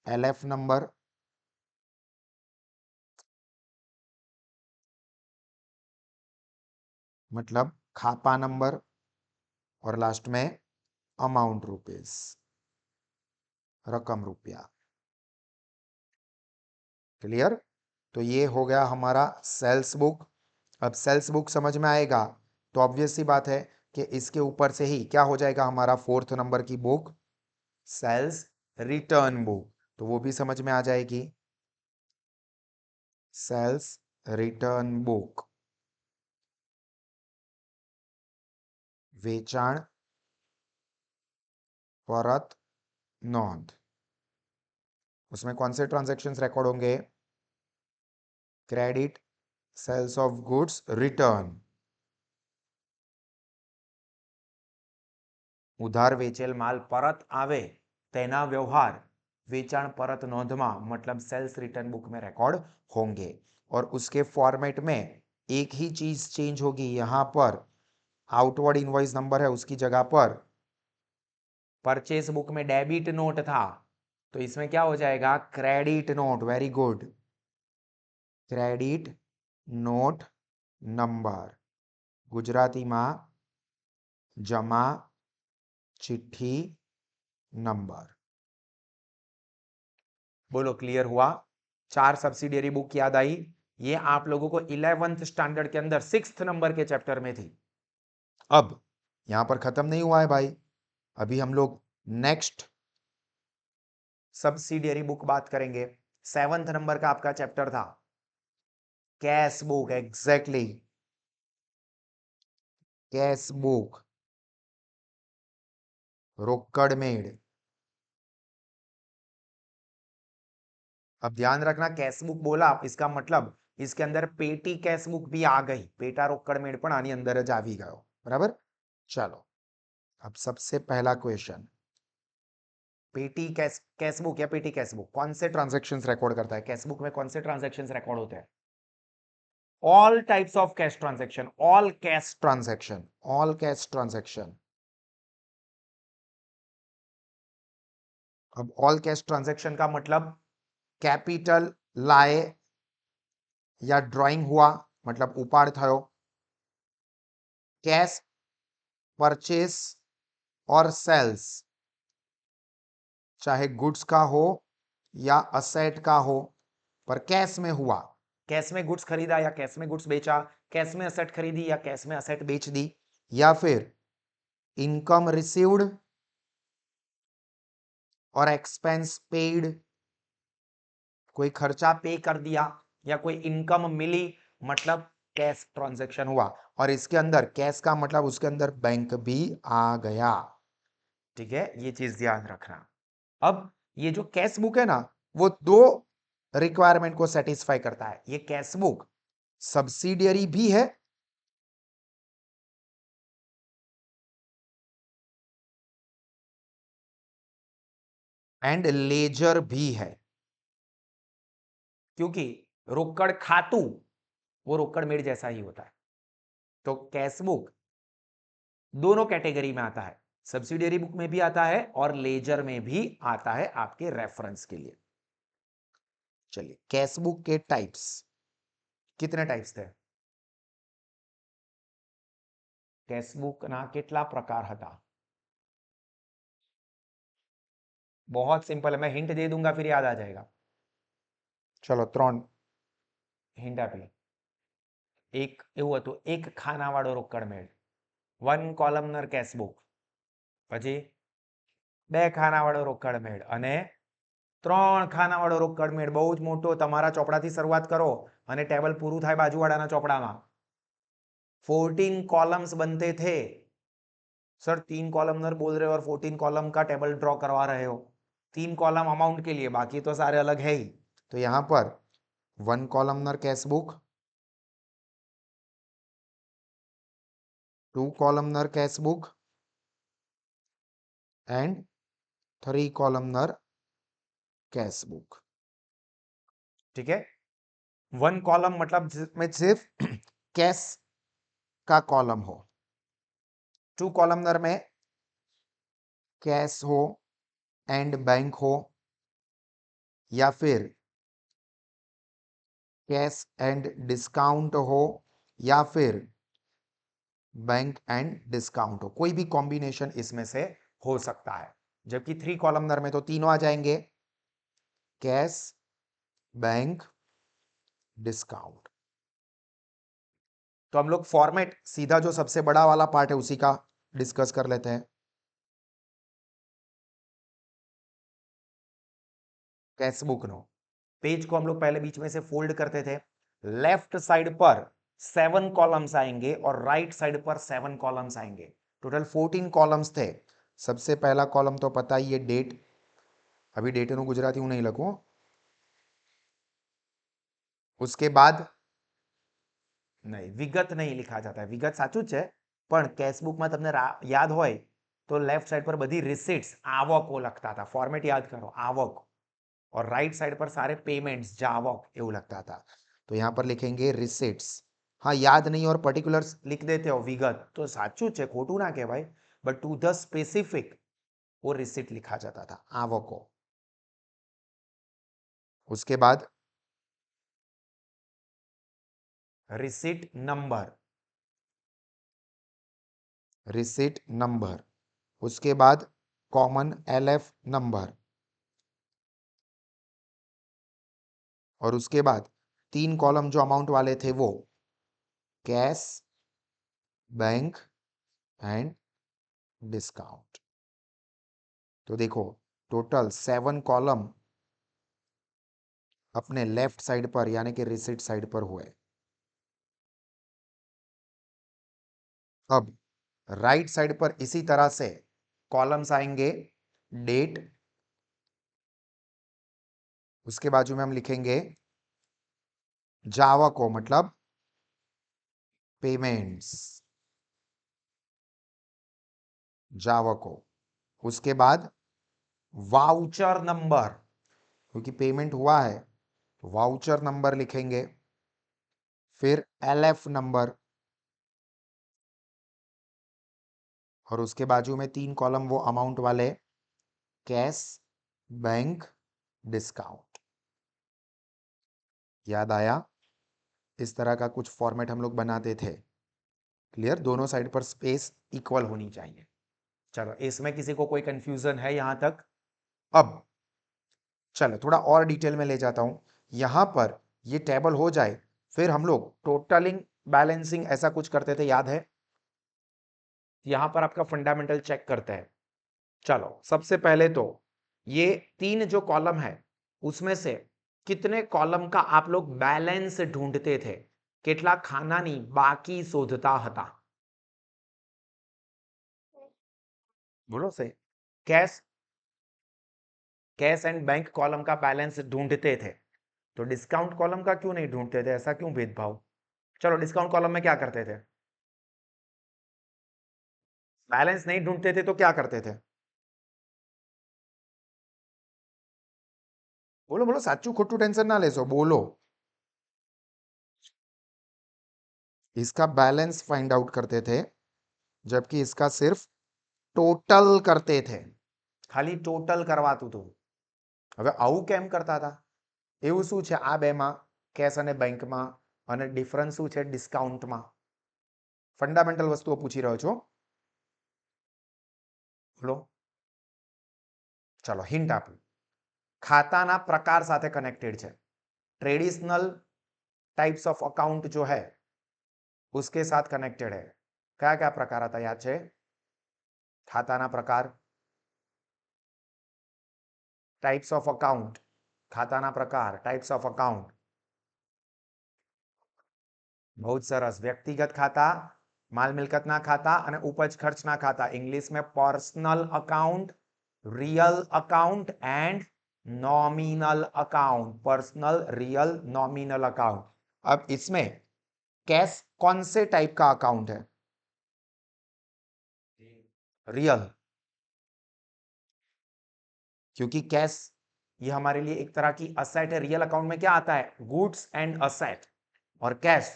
एलएफ नंबर, मतलब खापा नंबर, और लास्ट में अमाउंट रुपीस, रकम रुपया। क्लियर। तो ये हो गया हमारा सेल्स बुक। अब सेल्स बुक समझ में आएगा तो ऑब्वियस सी बात है कि इसके ऊपर से ही क्या हो जाएगा हमारा 4th नंबर की बुक, सेल्स रिटर्न बुक। तो वो भी समझ में आ जाएगी, सेल्स रिटर्न बुक, वेचाण परत नोंध। उसमें कौन से ट्रांजैक्शंस रिकॉर्ड होंगे? Credit, sales of goods, return, उधार वेचेल माल परत आवे तेना व्यवहार वेचाण परत नोंधमा, मतलब सेल्स रिटर्न बुक में रिकॉर्ड होंगे। और उसके फॉर्मेट में एक ही चीज चेंज होगी, यहां पर आउटवर्ड इनवॉइस नंबर है, उसकी जगह पर परचेस बुक में डेबिट नोट था तो इसमें क्या हो जाएगा? Credit note. Very good, credit note number, Gujarati में जमा चिट्ठी नंबर। बोलो क्लियर हुआ? 4 सब्सिडियरी बुक याद आई। ये आप लोगों को 11th स्टैंडर्ड के अंदर 6th नंबर के चैप्टर में थी। अब यहां पर खत्म नहीं हुआ है भाई, अभी हम लोग नेक्स्ट सब्सिडियरी बुक बात करेंगे। 7th नंबर का आपका चैप्टर था cash book. Exactly, cash book, रोकड़ मेड़। अब ध्यान रखना, कैश बुक बोला इसका मतलब इसके अंदर पेटी कैश बुक भी आ गई, पेटा रोकड़ मेड़ पण आनी अंदर ज आवी गयो। बराबर। चलो अब सबसे पहला क्वेश्चन, पेटी कैश बुक या पेटी कैश बुक कौन से ट्रांजैक्शंस रिकॉर्ड करता है? कैश बुक में कौन से ट्रांजैक्शंस रिकॉर्ड होते हैं? All types of cash transaction, all cash transaction, all cash transaction. अब ऑल कैश ट्रांजैक्शन का मतलब कैपिटल लाए या ड्रॉइंग हुआ, मतलब उपाड़ थयो, कैश परचेस और सेल्स, चाहे गुड्स का हो या असेट का हो, पर कैश में हुआ, कैश में गुड्स खरीदा या कैश में गुड्स बेचा, कैश में असेट खरीदी या कैश में असेट बेच दी, या फिर इनकम रिसीव्ड और एक्सपेंस पेड, कोई खर्चा पे कर दिया या कोई इनकम मिली, मतलब कैश ट्रांजैक्शन हुआ। और इसके अंदर कैश का मतलब उसके अंदर बैंक भी आ गया। ठीक है, ये चीज ध्यान रखना। अब ये जो कैश बुक है ना, वो दो रिक्वायरमेंट को सेटिस्फाई करता है। ये कैश बुक सब्सिडियरी भी है एंड लेजर भी है, क्योंकि रोकड़ खातू वो रोकड़ मेड़ जैसा ही होता है। तो कैश बुक दोनों कैटेगरी में आता है, सब्सिडियरी बुक में भी आता है और लेजर में भी आता है आपके रेफरेंस के लिए। चलिए, कैश बुक के टाइप्स, कितने टाइप्स थे? कैश बुक ना કેટલા प्रकार હતા? बहुत सिंपल है, मैं हिंट दे दूंगा फिर याद आ जाएगा। चलो 3 हिंट આપી। એક એવું હતું, એક ખાનાવાળો રોકડ મેળ, 1 કોલમનર કેશ બુક, પછી 2 ખાનાવાળો રોકડ મેળ અને 3 ખાનાવાળો રોકડ મેળ। બહુ જ મોટો, તમારા ચોપડાથી શરૂઆત કરો અને ટેબલ પૂરું થાય બાજુવાળાના ચોપડામાં। 14 कॉलम्स बनते थे। सर 3 कॉलमनर बोल रहे हो और 14 कॉलम का टेबल ड्रॉ करवा रहे हो। 3 कॉलम अमाउंट के लिए, बाकी तो सारे अलग है ही। तो यहां पर 1 columnar cash book, 2 columnar cash book and 3 columnar cash book. ठीक है, 1 कॉलम मतलब जिसमें सिर्फ कैश का कॉलम हो, 2 कॉलमनर में कैश हो एंड बैंक हो, या फिर कैश एंड डिस्काउंट हो, या फिर बैंक एंड डिस्काउंट हो। कोई भी कॉम्बिनेशन इसमें से हो सकता है। जबकि 3 कॉलमनर में तो तीनों आ जाएंगे, कैश, बैंक, डिस्काउंट। तो हम लोग फॉर्मेट सीधा जो सबसे बड़ा वाला पार्ट है उसी का डिस्कस कर लेते हैं। कैश बुक नो पेज को हम लोग पहले बीच में से फोल्ड करते थे। लेफ्ट साइड पर 7 कॉलम्स आएंगे और राइट साइड पर 7 कॉलम्स आएंगे। टोटल 14 कॉलम्स थे। सबसे पहला कॉलम तो पता ही है, डेट। अभी डेट નું ગુજરાતી હું નહીં લખું। उसके बाद नहीं, विगत नहीं लिखा जाता है। विगत साचું છે, પણ કેશબુકમાં તમને યાદ હોય तो लेफ्ट साइड पर बधी रिसिट्स, आवको लगता था। फॉर्मेट याद करो, आवक। और राइट साइड पर सारे पेमेंट्स, जावक એવું लगता था। तो यहां पर लिखेंगे रिसिट्स। हाँ, याद नहीं और पर्टिकुलर्स लिख देते हो विगत तो સાચું છે, ખોટું ના કહેવાય, बट टू द स्पेसिफिक वो रिसिट लिखा जाता था, आवको। उसके बाद रिसिट नंबर, रिसिट नंबर। उसके बाद कॉमन एलएफ नंबर। और उसके बाद 3 कॉलम जो अमाउंट वाले थे वो कैश, बैंक एंड डिस्काउंट। तो देखो टोटल 7 कॉलम अपने लेफ्ट साइड पर यानी कि रिसिट साइड पर हुए। अब राइट साइड पर इसी तरह से कॉलम्स आएंगे, डेट, उसके बाजू में हम लिखेंगे जावको मतलब पेमेंट्स, जावको। उसके बाद वाउचर नंबर, क्योंकि पेमेंट हुआ है तो वाउचर नंबर लिखेंगे। फिर एलएफ नंबर, और उसके बाजू में 3 कॉलम वो अमाउंट वाले, कैश, बैंक, डिस्काउंट। याद आया? इस तरह का कुछ फॉर्मेट हम लोग बनाते थे। क्लियर? दोनों साइड पर स्पेस इक्वल होनी चाहिए। चलो, इसमें किसी को कोई कंफ्यूजन है यहां तक? अब चलो थोड़ा और डिटेल में ले जाता हूं। यहां पर ये टेबल हो जाए फिर हम लोग टोटलिंग, बैलेंसिंग ऐसा कुछ करते थे, याद है? यहां पर आपका फंडामेंटल चेक करते हैं। चलो, सबसे पहले तो ये 3 जो कॉलम है उसमें से कितने कॉलम का आप लोग बैलेंस ढूंढते थे, કેટલા ખાનાની બાકી શોધતા હતા? बोलो से। Cash, cash and bank column का बैलेंस ढूंढते थे, तो डिस्काउंट कॉलम का क्यों नहीं ढूंढते थे? ऐसा क्यों भेदभाव? चलो, डिस्काउंट कॉलम में क्या करते थे? बैलेंस नहीं ढूंढते थे तो क्या करते थे? बोलो बोलो, साचू खोटू टेंशन ना लेसो, बोलो। इसका बैलेंस फाइंड आउट करते थे जबकि इसका सिर्फ टोटल करते थे, खाली ટોટલ કરવાતું હતું. હવે આવું કેમ કરતા હતા? એવું શું છે આ બેમાં, કેશ અને બેંકમાં, અને ડિફરન્સ શું છે ડિસ્કાઉન્ટમાં? ફંડામેન્ટલ વસ્તુઓ પૂછી રહ્યો છો. બોલો. ચલો હિન્ટ આપું. ખાતાના પ્રકાર સાથે કનેક્ટેડ છે. ट्रेडिशनल टाइप्स ऑफ अकाउंट जो है उसके साथ कनेक्टेड है. क्या क्या प्रकार आता याद है? खाताना प्रकार, टाइप्स ऑफ अकाउंट, खाताना प्रकार, टाइप्स ऑफ अकाउंट. बहुत सरस. व्यक्तिगत खाता, माल मिलकतना खाता અને ઉપજ ખર્ચના खाता. इंग्लिश में personal account, real account and nominal account. Personal, real, nominal account. अब इसमें कैश कौन से टाइप का अकाउंट है? रियल, क्योंकि कैश ये हमारे लिए एक तरह की असेट है. रियल अकाउंट में क्या आता है? Goods and asset. और कैश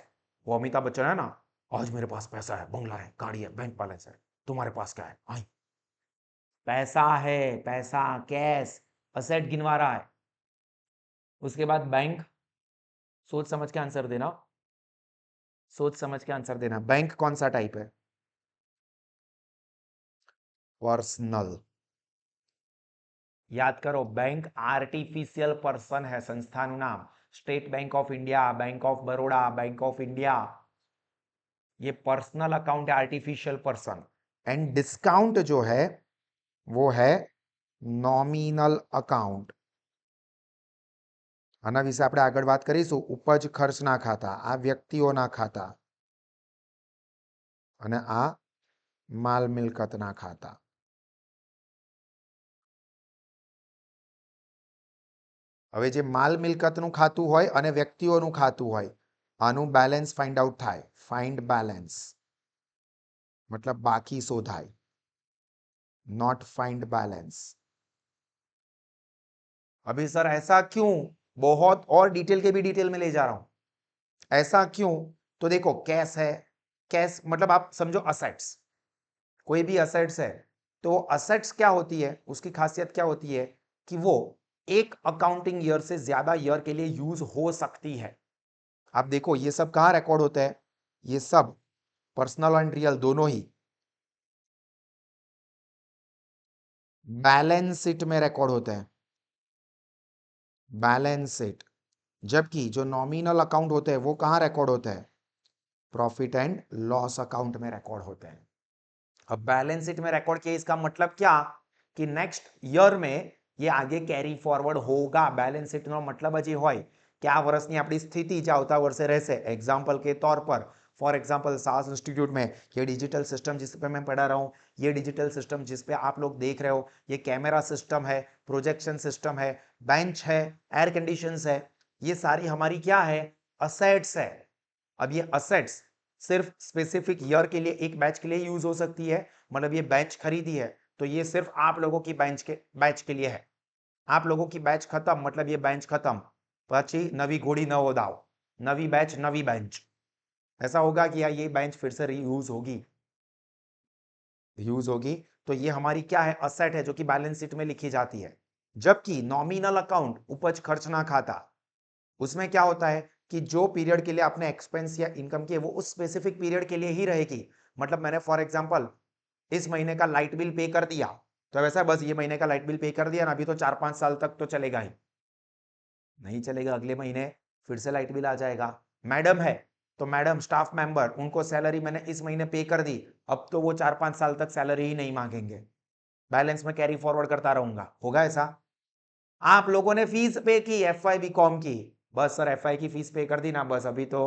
वो अमिताभ बच्चन है ना, आज मेरे पास पैसा है, बंगला है, गाड़ी है, बैंक बैलेंस है, तुम्हारे पास क्या है? आई पैसा है, पैसा, कैश, असेट गिनवा रहा है. उसके बाद बैंक. सोच समझ के आंसर देना, सोच समझ के आंसर देना. बैंक कौन सा टाइप है? पर्सनल. याद करो, बैंक आर्टिफिशियल पर्सन है. संस्थाનું नाम state bank of India, bank of Baroda, bank of India. ये पर्सनल अकाउंट है, आर्टिफिशियल पर्सन. एंड डिस्काउंट जो है वो है नॉमिनल अकाउंट. આના વિશે આપણે આગળ વાત કરીશું. ઉપજ ખર્ચના ખાતા, આ વ્યક્તિઓના ખાતા, અને આ માલ મિલકતના ખાતા. હવે જે માલ મિલકતનું ખાતું હોય અને વ્યક્તિઓનું ખાતું હોય, આનું બેલેન્સ ફાઇન્ડ આઉટ થાય. ફાઇન્ડ બેલેન્સ मतलब बाकी शोधाय, नॉट फाइंड बैलेंस. अभी सर ऐसा क्यों? बहुत और डिटेल के भी डिटेल में ले जा रहा हूं. ऐसा क्यों? तो देखो, कैश है, कैश मतलब आप समझो असेट्स. कोई भी असेट्स है तो असेट्स क्या होती है, उसकी खासियत क्या होती है कि वो एक अकाउंटिंग ईयर से ज्यादा ईयर के लिए यूज हो सकती है. आप देखो ये सब कहां रिकॉर्ड होते हैं? ये सब पर्सनल एंड रियल दोनों ही बैलेंस शीट में रिकॉर्ड होते हैं. Balance sheet. जबकि जो नॉमिनल अकाउंट होते हैं वो कहां रिकॉर्ड होते हैं? प्रॉफिट एंड लॉस अकाउंट में रिकॉर्ड होते हैं. अब बैलेंस शीट में रिकॉर्ड किया, इसका मतलब क्या कि नेक्स्ट ईयर में ये आगे कैरी फॉरवर्ड होगा. बैलेंस शीट નો મતલબ જ હોય કે આ વર્ષની આપણી સ્થિતિ જે આવતા વર્ષે રહેશે. एग्जांपल के तौर पर, फॉर एग्जांपल सास इंस्टीट्यूट में ये डिजिटल सिस्टम जिस पे मैं पढ़ा रहा हूँ, ये डिजिटल सिस्टम जिस पे आप लोग देख रहे हो, ये कैमरा सिस्टम है, प्रोजेक्शन सिस्टम है, बेंच है, एयर कंडीशंस है, ये सारी हमारी क्या है? असेट्स है. अब ये असेट्स सिर्फ स्पेसिफिक ईयर के लिए एक बैच के लिए यूज हो सकती है. मतलब ये बेंच खरीदी है तो ये सिर्फ आप लोगों की बैच के लिए है. आप लोगों की बैच खत्म मतलब ये बेंच खत्म, પછી નવી ઘોડી નવો દાવ, નવી बैच नवी बेंच. ऐसा होगा कि यार ये बेंच फिर से रीयूज होगी, यूज होगी. तो ये हमारी क्या है? असेट है जो कि बैलेंस शीट में लिखी जाती है. जबकि नॉमिनल अकाउंट, उपज खर्चना खाता, उसमें क्या होता है कि जो पीरियड के लिए आपने एक्सपेंस या इनकम की है वो उस स्पेसिफिक पीरियड के लिए ही रहेगी. मतलब मैंने फॉर एग्जांपल इस महीने का लाइट बिल पे कर दिया तो वैसा बस ये महीने का लाइट बिल पे कर दिया ना, अभी तो 4-5 साल तक तो चलेगा ही नहीं. चलेगा, अगले महीने फिर से लाइट बिल आ जाएगा. मैडम है तो मैडम स्टाफ मेंबर, उनको सैलरी मैंने इस महीने पे कर दी, अब तो वो 4-5 साल तक सैलरी ही नहीं मांगेंगे. बैलेंस में कैरी फॉरवर्ड करता रहूंगा. होगा ऐसा? आप लोगों ने फीस पे की एफवाई बीकॉम की, बस सर एफआई की फीस पे कर दी ना, बस अभी तो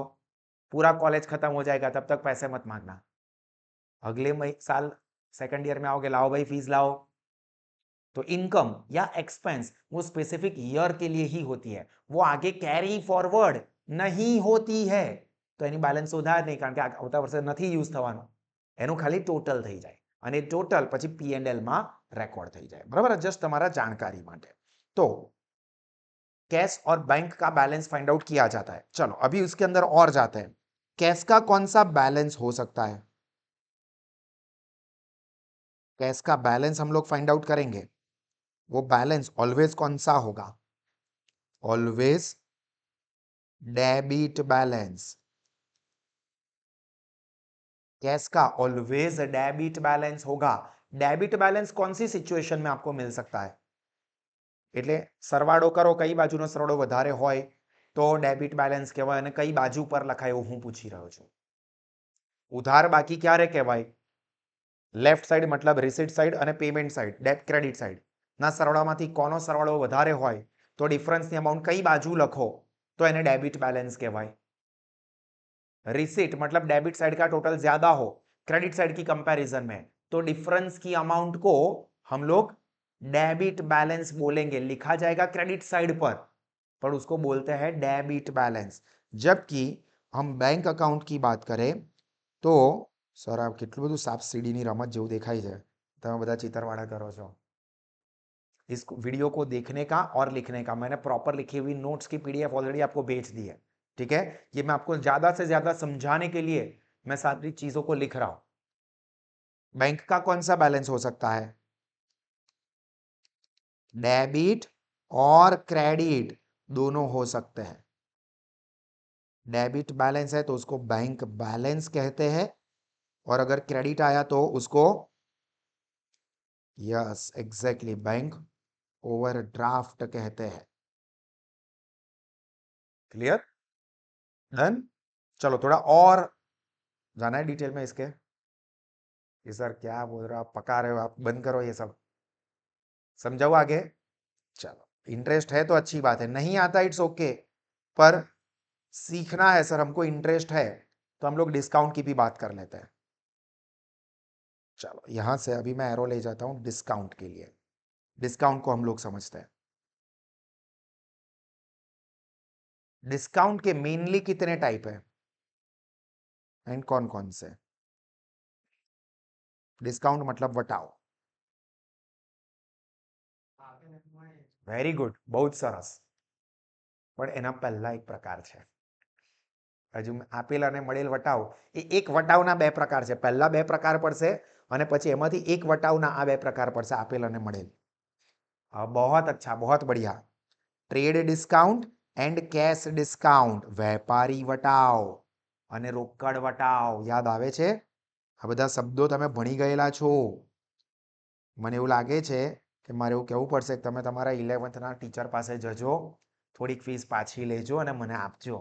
पूरा कॉलेज खत्म हो जाएगा, तब तक पैसे मत मांगना. अगले साल सेकंड ईयर में आओगे, लाओ भाई फीस लाओ. तो इनकम या एक्सपेंस वो स्पेसिफिक ईयर के लिए ही होती है, वो आगे कैरी फॉरवर्ड नहीं होती है. તો એની બેલેન્સ શોધાય નહીં, કારણ કે આવતા વર્ષે નથી યુઝ થવાનો. એનું ખાલી ટોટલ થઈ જાય અને ટોટલ પછી P&L માં રેકોર્ડ થઈ જાય. બરાબર? જસ્ટ તમારા જાણકારી માટે. तो कैश और बैंक का बैलेंस फाइंड आउट किया जाता है. चलो अभी उसके अंदर और जाते हैं. कैश का कौन सा बैलेंस हो सकता है? कैश का बैलेंस हम लोग फाइंड आउट करेंगे, वो बैलेंस ऑलवेज कौन सा होगा? Always debit balance. कैश का ऑलवेज डेबिट बैलेंस होगा। डेबिट बैलेंस कौन सी सिचुएशन में आपको मिल सकता है? એટલે સરવાળો કરો, કઈ બાજુનો સરવાળો વધારે હોય તો ડેબિટ બેલેન્સ કહેવાય, અને કઈ બાજુ પર લખાય એવું હું પૂછી રહ્યો છું. ઉધાર બાકી ક્યારે કહેવાય? લેફ્ટ સાઈડ મતલબ રિસીટ સાઈડ અને payment side, date credit side ના સરવાળામાંથી કોનો સરવાળો વધારે હોય તો ડિફરન્સની અમાઉન્ટ કઈ બાજુ લખો તો એને डेबिट बैलेंस कहवाए. रिसीट मतलब डेबिट साइड का टोटल ज्यादा हो क्रेडिट साइड की कंपैरिजन में तो डिफरेंस की अमाउंट को हम लोग डेबिट बैलेंस बोलेंगे, लिखा जाएगा क्रेडिट साइड पर उसको बोलते हैं डेबिट बैलेंस. जबकि हम बैंक अकाउंट की बात करें तो सर आप કેટલું બધું સાપ સીડીની રમત જેવું દેખાય છે, તમે બધા ચિતરવાડા કરો છો. इस वीडियो को देखने का और लिखने का मैंने प्रॉपर लिखी हुई नोट्स की पीडीएफ ऑलरेडी आपको भेज दी है. ठीक है, ये मैं आपको ज्यादा से ज्यादा समझाने के लिए मैं सारी चीजों को लिख रहा हूं. बैंक का कौन सा बैलेंस हो सकता है? डेबिट और क्रेडिट दोनों हो सकते हैं. डेबिट बैलेंस है तो उसको बैंक बैलेंस कहते हैं, और अगर क्रेडिट आया तो उसको यस एग्जैक्टली बैंक ओवरड्राफ्ट कहते हैं. क्लियर? डन? चलो थोड़ा और जाना है डिटेल में इसके. ये सर क्या बोल रहे हो आप, पका रहे हो आप, बंद करो ये सब, समझाओ आगे. चलो इंटरेस्ट है तो अच्छी बात है, नहीं आता इट्स ओके, पर सीखना है सर हमको, इंटरेस्ट है तो हम लोग डिस्काउंट की भी बात कर लेते हैं. चलो यहां से अभी मैं एरो ले जाता हूं डिस्काउंट के लिए. डिस्काउंट को हम लोग समझते हैं. डिस्काउंट के मेनली कितने टाइप है एंड कौन कौन से? डिस्काउंट मतलब वटाव. वेरी गुड, बहुत सरस. પણ એના પહેલા એક પ્રકાર છે, હજુ આપેલ અને મળેલ વટાવ એ એક વટાવના બે પ્રકાર છે. પહેલા બે પ્રકાર પડશે અને પછી એમાંથી એક વટાવના આ બે પ્રકાર પડશે, આપેલ અને મળેલ. बहुत अच्छा, बहुत बढ़िया. Trade discount and cash discount, વેપારી વટાવ અને રોકડ વટાવ. યાદ આવે છે? આ બધા શબ્દો તમે ભણી ગયેલા છો. મને એવું લાગે છે કે મારે એવું કહેવું પડશે કે તમે તમારા 11th ના ટીચર પાસે જજો, થોડીક ફીસ પાછી लेजो અને મને આપજો.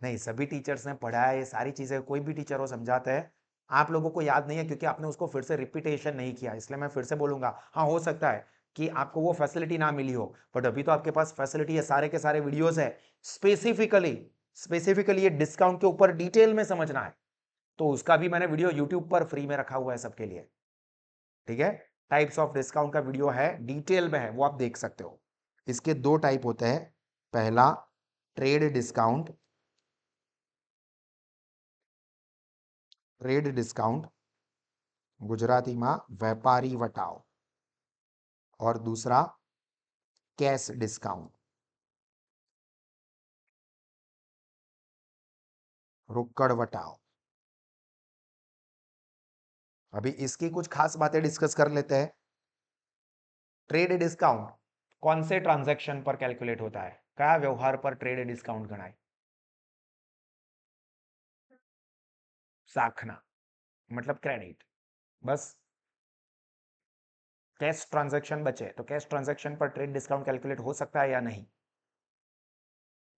नहीं, सभी टीचर्स ने पढ़ाया, ये सारी चीजें कोई भी टीचर हो समझाते हैं, आप लोगों को याद नहीं है क्योंकि आपने उसको फिर से रिपीटेशन नहीं किया, इसलिए मैं फिर से बोलूंगा. हाँ हो सकता है कि आपको वो फैसिलिटी ना मिली हो, बट अभी तो आपके पास फैसिलिटी है, सारे के सारे वीडियोस है. स्पेसिफिकली ये डिस्काउंट के ऊपर डिटेल में समझना है तो उसका भी मैंने वीडियो यूट्यूब पर फ्री में रखा हुआ है सबके लिए. ठीक है, टाइप्स ऑफ डिस्काउंट का वीडियो है, डिटेल में है, वो आप देख सकते हो. इसके दो टाइप होते हैं. पहला trade discount, trade discount Gujarati में वेपारी वटाव, और दूसरा कैश डिस्काउंट, रोकड़ वटाव. अभी इसकी कुछ खास बातें डिस्कस कर लेते हैं. ट्रेड डिस्काउंट कौन से ट्रांजैक्शन पर कैलकुलेट होता है? क्या व्यवहार पर ट्रेड डिस्काउंट गणाय? साखना मतलब क्रेडिट. बस कैश ट्रांजैक्शन बचे तो कैश ट्रांजैक्शन पर ट्रेड डिस्काउंट कैलकुलेट हो सकता है या नहीं?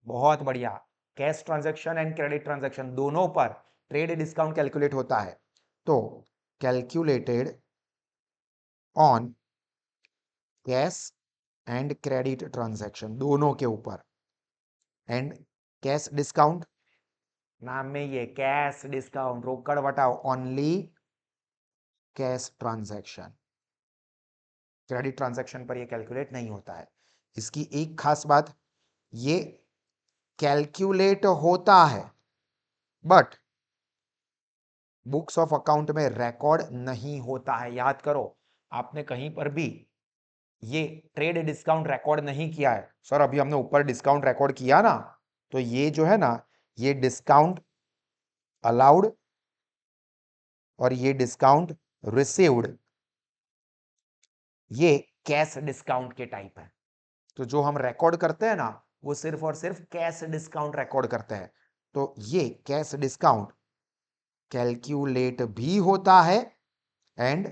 बहुत बढ़िया. Cash transaction and credit transaction दोनों पर ट्रेड डिस्काउंट कैलकुलेट होता है. तो calculated on cash and credit transaction, दोनों के ऊपर. एंड कैश डिस्काउंट नाम में ये कैश डिस्काउंट, रोकड़ वटाव, only cash transaction. Credit transaction पर ये कैलकुलेट नहीं होता है. इसकी एक खास बात, ये कैलकुलेट होता है बट बुक्स ऑफ अकाउंट में रिकॉर्ड नहीं होता है. याद करो, आपने कहीं पर भी ये ट्रेड डिस्काउंट रिकॉर्ड नहीं किया है. सर अभी हमने ऊपर डिस्काउंट रिकॉर्ड किया ना, तो ये जो है ना, ये डिस्काउंट अलाउड और ये डिस्काउंट रिसीव्ड ये कैश डिस्काउंट के टाइप है। तो जो हम रिकॉर्ड करते हैं ना, वो सिर्फ और सिर्फ कैश डिस्काउंट रिकॉर्ड करते हैं। तो ये कैश डिस्काउंट कैलकुलेट भी होता है एंड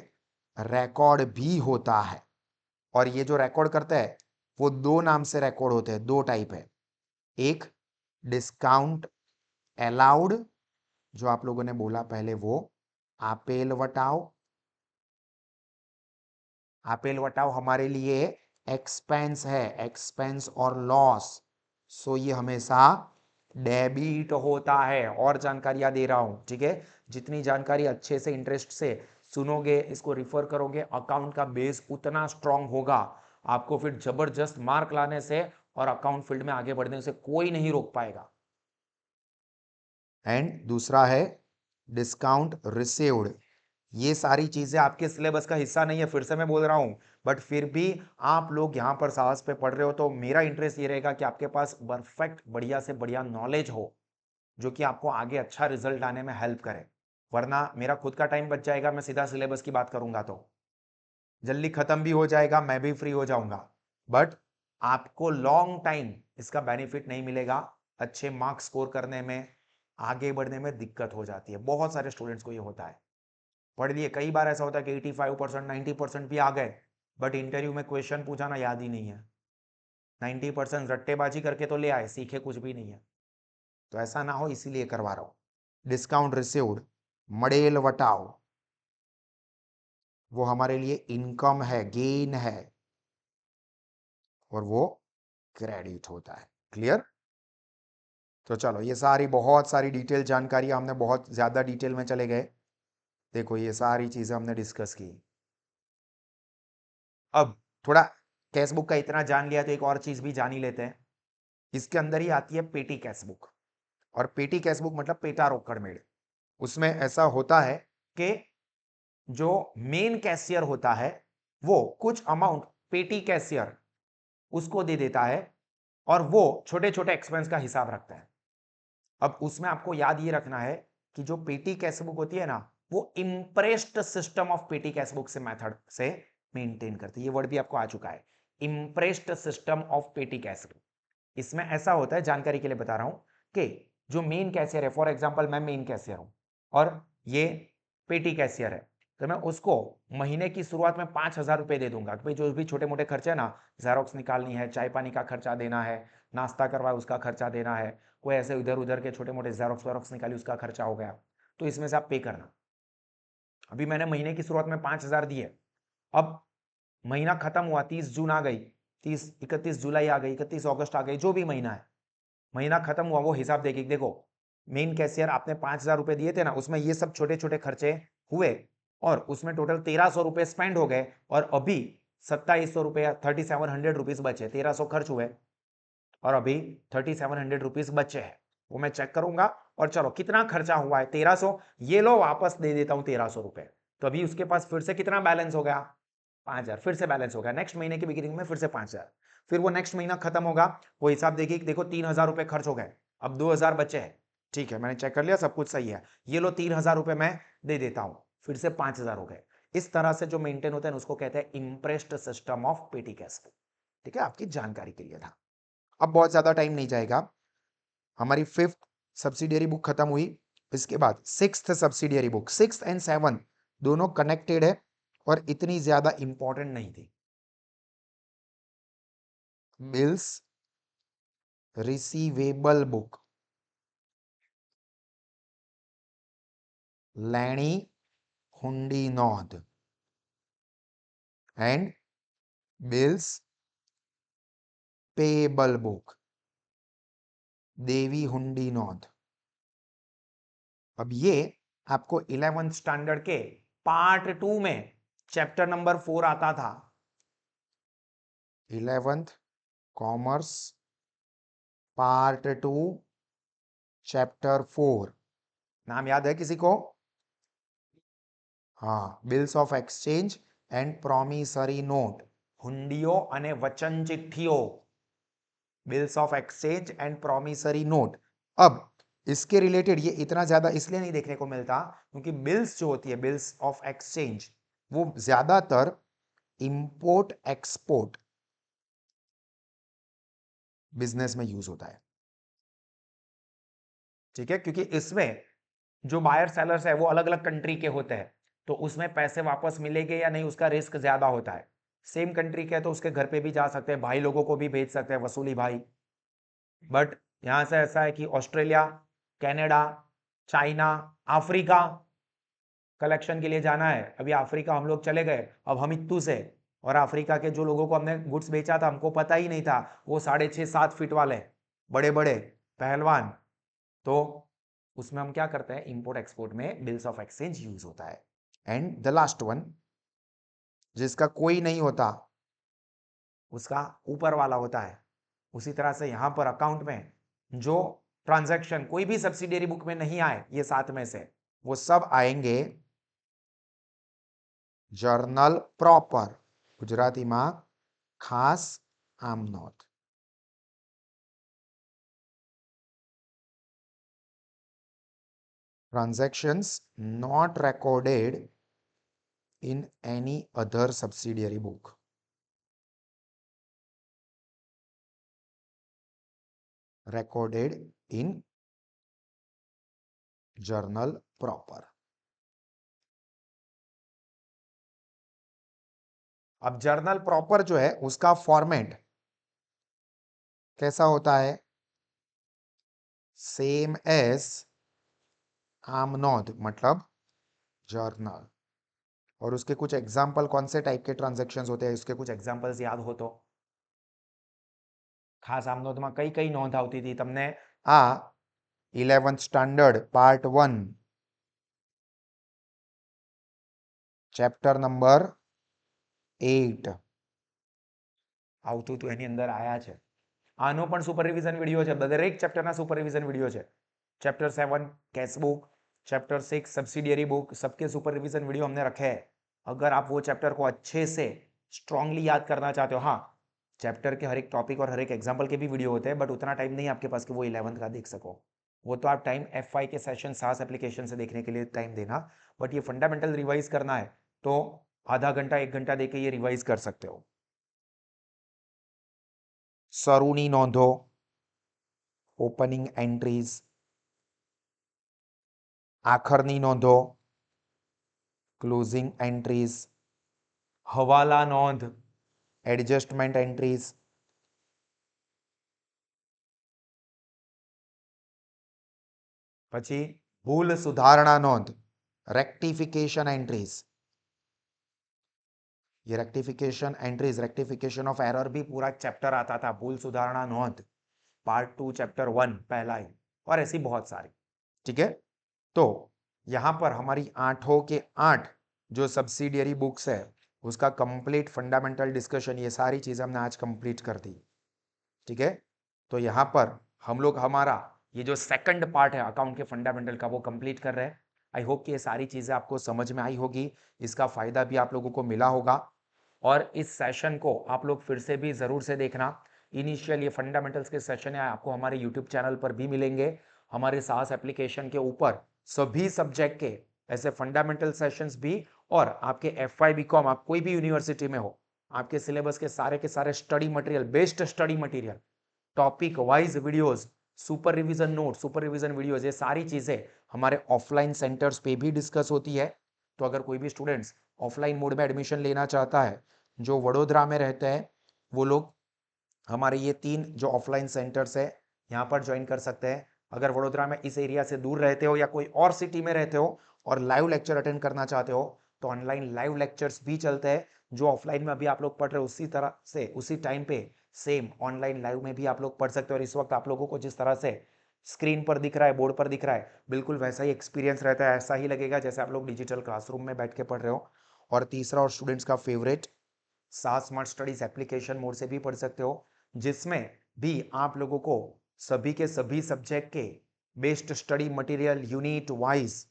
रिकॉर्ड भी होता है। और ये जो रिकॉर्ड करते हैं वो दो नाम से रिकॉर्ड होते हैं, दो टाइप है। एक डिस्काउंट अलाउड, जो आप लोगों ने बोला पहले, वो आपेल वटाओ। आपेल वटाओ हमारे लिए एक्सपेंस है, एक्सपेंस और लॉस, सो ये हमेशा डेबिट होता है। और जानकारियां दे रहा हूं, ठीक है। जितनी जानकारी अच्छे से इंटरेस्ट से सुनोगे, इसको रिफर करोगे, अकाउंट का बेस उतना स्ट्रांग होगा, आपको फिर जबरदस्त मार्क लाने से और अकाउंट फील्ड में आगे बढ़ने से कोई नहीं रोक पाएगा। एंड दूसरा है डिस्काउंट रिसीव्ड। ये सारी चीजें आपके सिलेबस का हिस्सा नहीं है, फिर से मैं बोल रहा हूं, बट फिर भी आप लोग यहां पर साहस पे पढ़ रहे हो, तो मेरा इंटरेस्ट ये रहेगा कि आपके पास परफेक्ट बढ़िया से बढ़िया नॉलेज हो, जो कि आपको आगे अच्छा रिजल्ट आने में हेल्प करे। वरना मेरा खुद का टाइम बच जाएगा, मैं सीधा सिलेबस की बात करूंगा तो जल्दी खत्म भी हो जाएगा, मैं भी फ्री हो जाऊंगा, बट आपको लॉन्ग टाइम इसका बेनिफिट नहीं मिलेगा। अच्छे मार्क्स स्कोर करने में, आगे बढ़ने में दिक्कत हो जाती है। बहुत सारे स्टूडेंट्स को ये होता है। पढ़ लिए, कई बार ऐसा होता है कि 85% 90% भी आ गए, बट इंटरव्यू में क्वेश्चन पूछा ना, याद ही नहीं है। 90% रट्टेबाजी करके तो ले आए, सीखे कुछ भी नहीं है। तो ऐसा ना हो, इसीलिए करवा रहा हूं। डिस्काउंट रिसीव्ड मडेल वटाओ, वो हमारे लिए इनकम है, गेन है, और वो क्रेडिट होता है। क्लियर? तो चलो, ये सारी बहुत सारी डिटेल जानकारी, हमने बहुत ज्यादा डिटेल में चले गए। देखो, ये सारी चीजें हमने डिस्कस की। अब थोड़ा कैश बुक का इतना जान लिया, तो एक और चीज भी जान ही लेते हैं। इसके अंदर ही आती है पेटी कैश बुक। और पेटी कैश बुक मतलब पेटा रोकड़ मेड़। उसमें ऐसा होता है कि जो मेन कैशियर होता है वो कुछ अमाउंट पेटी कैशियर उसको दे देता है, और वो छोटे छोटे एक्सपेंस का हिसाब रखता है। अब उसमें आपको याद ये रखना है कि जो पेटी कैश बुक होती है ना, वो इंप्रेस्ड सिस्टम ऑफ पेटी कैश बुक से मेथड से मेंटेन करती है। ये वर्ड भी आपको आ चुका है, इंप्रेस्ड सिस्टम ऑफ पेटी कैश बुक। इसमें ऐसा होता है, जानकारी के लिए बता रहा हूं, कि जो मेन कैशियर है, फॉर एग्जांपल मैं मेन कैशियर हूं और ये पेटी कैशियर है, तो मैं उसको महीने की शुरुआत में 5,000 रुपए दे दूंगा कि भाई जो भी छोटे मोटे खर्चे है ना, जेरोक्स निकालनी है, चाय पानी का खर्चा देना है, नाश्ता करवा उसका खर्चा देना है, कोई ऐसे इधर उधर के छोटे मोटे जेरोक्स वेरोक्स निकाली उसका खर्चा हो गया, तो इसमें से आप पे करना। अभी मैंने महीने की शुरुआत में 5,000 दिए, अब महीना खत्म हुआ, 30 जून आ गई, 31 जुलाई आ गई, 31 अगस्त आ गई, जो भी महीना है, महीना खत्म हुआ, वो हिसाब देगी, देखो मेन कैशियर आपने 5,000 रुपए दिए थे ना, उसमें ये सब छोटे छोटे खर्चे हुए, और उसमें टोटल 1,300 रुपए स्पेंड हो गए, और अभी 2,700 रुपए 3,700 रुपीज बचे। 1,300 खर्च हुए और अभी 3,700 रुपीज बचे हैं, वो मैं चेक करूंगा। और चलो कितना खर्चा हुआ है, 1,300, ये लो वापस दे देता हूं 1,300 रुपए। तो अभी उसके पास फिर से कितना बैलेंस हो गया, 5,000 फिर से बैलेंस हो गया। नेक्स्ट महीने की बिगिनिंग में फिर से 5,000, फिर वो नेक्स्ट महीना खत्म होगा, वो हिसाब देगी कि देखो 3,000 रुपए खर्च हो गए, अब 2,000 बचे हैं। ठीक है, मैंने चेक कर लिया, सब कुछ सही है, ये लो 3,000 रुपए मैं दे देता हूं, फिर से 5,000 हो गए। इस तरह से जो मेंटेन होता है उसको कहते हैं इंप्रेस्ड सिस्टम ऑफ पेटी कैश फ्लो। ठीक है, आपकी जानकारी के लिए था। अब बहुत ज्यादा टाइम नहीं जाएगा, हमारी 5th सब्सिडियरी बुक खत्म हुई, इसके बाद 6th subsidiary book, 6th and 7th दोनों कनेक्टेड है और इतनी ज्यादा इंपॉर्टेंट नहीं थी। बिल्स रिसीवेबल बुक, लेनी हुंडी नोंध एंड बिल्स पेएबल बुक, देवी हुंडी नोंध। अब ये आपको 11th स्टैंडर्ड के पार्ट 2 में चैप्टर नंबर 4 आता था। 11th कॉमर्स पार्ट 2 चैप्टर 4, नाम याद है किसी को? हाँ, bills of exchange and promissory note, हुंडियो અને વચન ચિઠ્ઠીઓ, bills of exchange and promissory note. अब इसके रिलेटेड ये इतना ज्यादा इसलिए नहीं देखने को मिलता क्योंकि बिल्स जो होती है, बिल्स ऑफ एक्सचेंज, वो ज्यादातर इंपोर्ट एक्सपोर्ट बिजनेस में यूज होता है। ठीक है, क्योंकि इसमें जो बायर सेलर्स है वो अलग अलग कंट्री के होते हैं, तो उसमें पैसे वापस मिलेंगे या नहीं उसका रिस्क ज्यादा होता है। सेम कंट्री के है तो उसके घर पे भी जा सकते हैं, भाई लोगों को भी भेज सकते हैं, वसूली भाई। बट यहां से ऐसा है कि Australia, Canada, China, Africa collection के लिए जाना है। अभी अफ्रीका हम लोग चले गए, अब हम इत्तू से, और अफ्रीका के जो लोगों को हमने गुड्स बेचा था हमको पता ही नहीं था वो 6.5-7 फीट वाले बड़े बड़े पहलवान। तो उसमें हम क्या करते हैं, इंपोर्ट एक्सपोर्ट में बिल्स ऑफ एक्सचेंज यूज होता है। एंड द लास्ट वन, जिसका कोई नहीं होता उसका ऊपर वाला होता है। उसी तरह से यहां पर अकाउंट में जो ट्रांजैक्शन कोई भी सब्सिडियरी बुक में नहीं आए, ये 7 में से वो सब आएंगे जर्नल प्रॉपर, गुजरातीમાં ખાસ આમ નોંધ। transactions not recorded in any other subsidiary book, recorded in journal proper। अब जर्नल प्रॉपर जो है उसका फॉर्मेट कैसा होता है, सेम एज आम नोंध मतलब जर्नल। और उसके कुछ एग्जाम्पल, कौन से टाइप के ट्रांजेक्शन होते हैं उसके कुछ एग्जाम्पल्स याद हो तो। खास आम नोंधમાં કઈ કઈ નોંધ આવતી હતી તમને આ 11th standard part 1 chapter number 8 આવતું હતું, એની અંદર આયા છે। આનો પણ સુપર રિવિઝન વિડિયો છે, દરેક ચેપ્ટરના સુપર રિવિઝન વિડિયો છે। Chapter 7 cash book, chapter 6 subsidiary book, सबके सुपर रिवीजन वीडियो हमने रखे हैं। अगर आप वो चैप्टर को अच्छे से स्ट्रांगली याद करना चाहते हो, हाँ चैप्टर के हर एक टॉपिक और हर एक एग्जांपल के भी वीडियो होते हैं, बट उतना टाइम नहीं आपके पास कि वो 11th का देख सको। वो तो आप टाइम F5 के सेशन सास एप्लीकेशन से देखने के लिए टाइम देना, बट ये फंडामेंटल रिवाइज करना है तो आधा घंटा 1 घंटा देके ये रिवाइज कर सकते हो। सरूनी नोंधो, ओपनिंग एंट्रीज, आखरनी नोंधो, क्लोजिंग एंट्रीज, हवाला नोंध, एडजस्टमेंट एंट्रीज, પછી ભૂલ સુધારણા નોંધ, રેક્ટિફિકેશન एंट्रीज। ये rectification entries, rectification of error भी पूरा चैप्टर आता था, भूल सुधारणा नोंध पार्ट 2 चैप्टर 1 पहला ही, और ऐसी बहुत सारी। ठीक है, तो यहां पर हमारी 8 के 8 जो सब्सिडियरी बुक्स है उसका कंप्लीट फंडामेंटल डिस्कशन, ये सारी चीजें हमने आज कंप्लीट कर दी। ठीक है, तो यहां पर हम लोग हमारा ये जो सेकंड पार्ट है अकाउंट के फंडामेंटल का वो कंप्लीट कर रहे हैं। आई होप कि ये सारी चीजें आपको समझ में आई होगी, इसका फायदा भी आप लोगों को मिला होगा। और इस सेशन को आप लोग फिर से भी जरूर से देखना। इनिशियल ये फंडामेंटल्स के सेशन है आपको हमारे यूट्यूब चैनल पर भी मिलेंगे। हमारे सास एप्लीकेशन के ऊपर सभी सब्जेक्ट के ऐसे फंडामेंटल सेशंस भी, और आपके FY BCom आप कोई भी यूनिवर्सिटी में हो, आपके सिलेबस के सारे study material, best study material, topic wise videos, super revision note, super revision videos, ये सारी चीजें हमारे ऑफलाइन सेंटर्स पे भी डिस्कस होती है। तो अगर कोई भी स्टूडेंट्स ऑफलाइन मोड में एडमिशन लेना चाहता है, जो वडोदरा में रहते हैं, वो लोग हमारे ये 3 जो ऑफलाइन सेंटर्स है यहाँ पर ज्वाइन कर सकते हैं। अगर वडोदरा में इस एरिया से दूर रहते हो या कोई और सिटी में रहते हो और लाइव लेक्चर अटेंड करना चाहते हो, तो ऑनलाइन लाइव लेक्चर्स भी चलते हैं। जो ऑफलाइन में अभी आप लोग पढ़ रहे हो उसी तरह से उसी टाइम पे सेम ऑनलाइन लाइव में भी आप लोग पढ़ सकते हो। और इस वक्त आप लोगों को जिस तरह से स्क्रीन पर दिख रहा है, बोर्ड पर दिख रहा है, बिल्कुल वैसा ही एक्सपीरियंस रहता है, ऐसा ही लगेगा जैसे आप लोग डिजिटल क्लासरूम में बैठ के पढ़ रहे हो। और तीसरा, और स्टूडेंट्स का फेवरेट, सास स्मार्ट स्टडीज एप्लीकेशन मोड से भी पढ़ सकते हो, जिसमें भी आप लोगों को सभी के सभी सब्जेक्ट के best study material unit wise,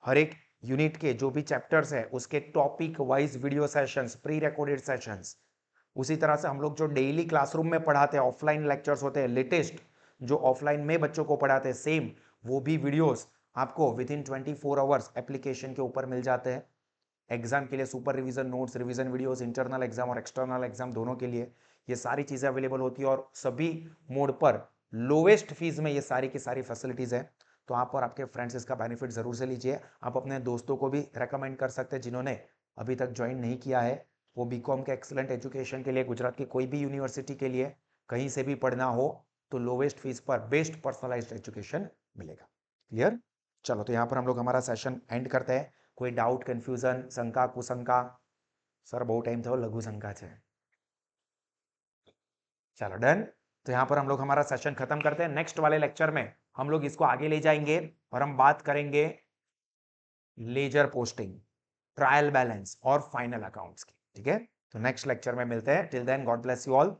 हर एक यूनिट के जो भी चैप्टर्स है उसके topic wise video sessions, pre recorded sessions, उसी तरह से हम लोग जो डेली क्लासरूम में पढ़ाते हैं ऑफलाइन लेक्चर्स होते हैं लेटेस्ट, जो ऑफलाइन में बच्चों को पढ़ाते हैं सेम वो भी वीडियोस आपको विद इन 24 आवर्स एप्लीकेशन के ऊपर मिल जाते हैं। एग्जाम के लिए super revision notes, revision videos, internal exam और एक्सटर्नल एग्जाम दोनों के लिए ये सारी चीजें अवेलेबल होती है और सभी मोड पर लोवेस्ट फीस में ये सारी की सारी फैसिलिटीज है। तो आप और आपके फ्रेंड्स इसका बेनिफिट जरूर से लीजिए। आप अपने दोस्तों को भी रेकमेंड कर सकते हैं जिन्होंने अभी तक ज्वाइन नहीं किया है। वो बीकॉम के एक्सलेंट एजुकेशन के लिए गुजरात की कोई भी यूनिवर्सिटी के लिए कहीं से भी पढ़ना हो तो लोवेस्ट फीस पर बेस्ट पर्सनलाइज्ड एजुकेशन मिलेगा। क्लियर? चलो तो यहां पर हम लोग हमारा सेशन एंड करते हैं। कोई डाउट, कन्फ्यूजन, शंका, कुशंका? सर बहुत टाइम थयो लघु शंका है। चलो डन। तो यहां पर हम लोग हमारा सेशन खत्म करते हैं। नेक्स्ट वाले लेक्चर में हम लोग इसको आगे ले जाएंगे और हम बात करेंगे लेजर पोस्टिंग, ट्रायल बैलेंस और फाइनल अकाउंट्स की। ठीक है, तो नेक्स्ट लेक्चर में मिलते हैं। Till then God bless you all.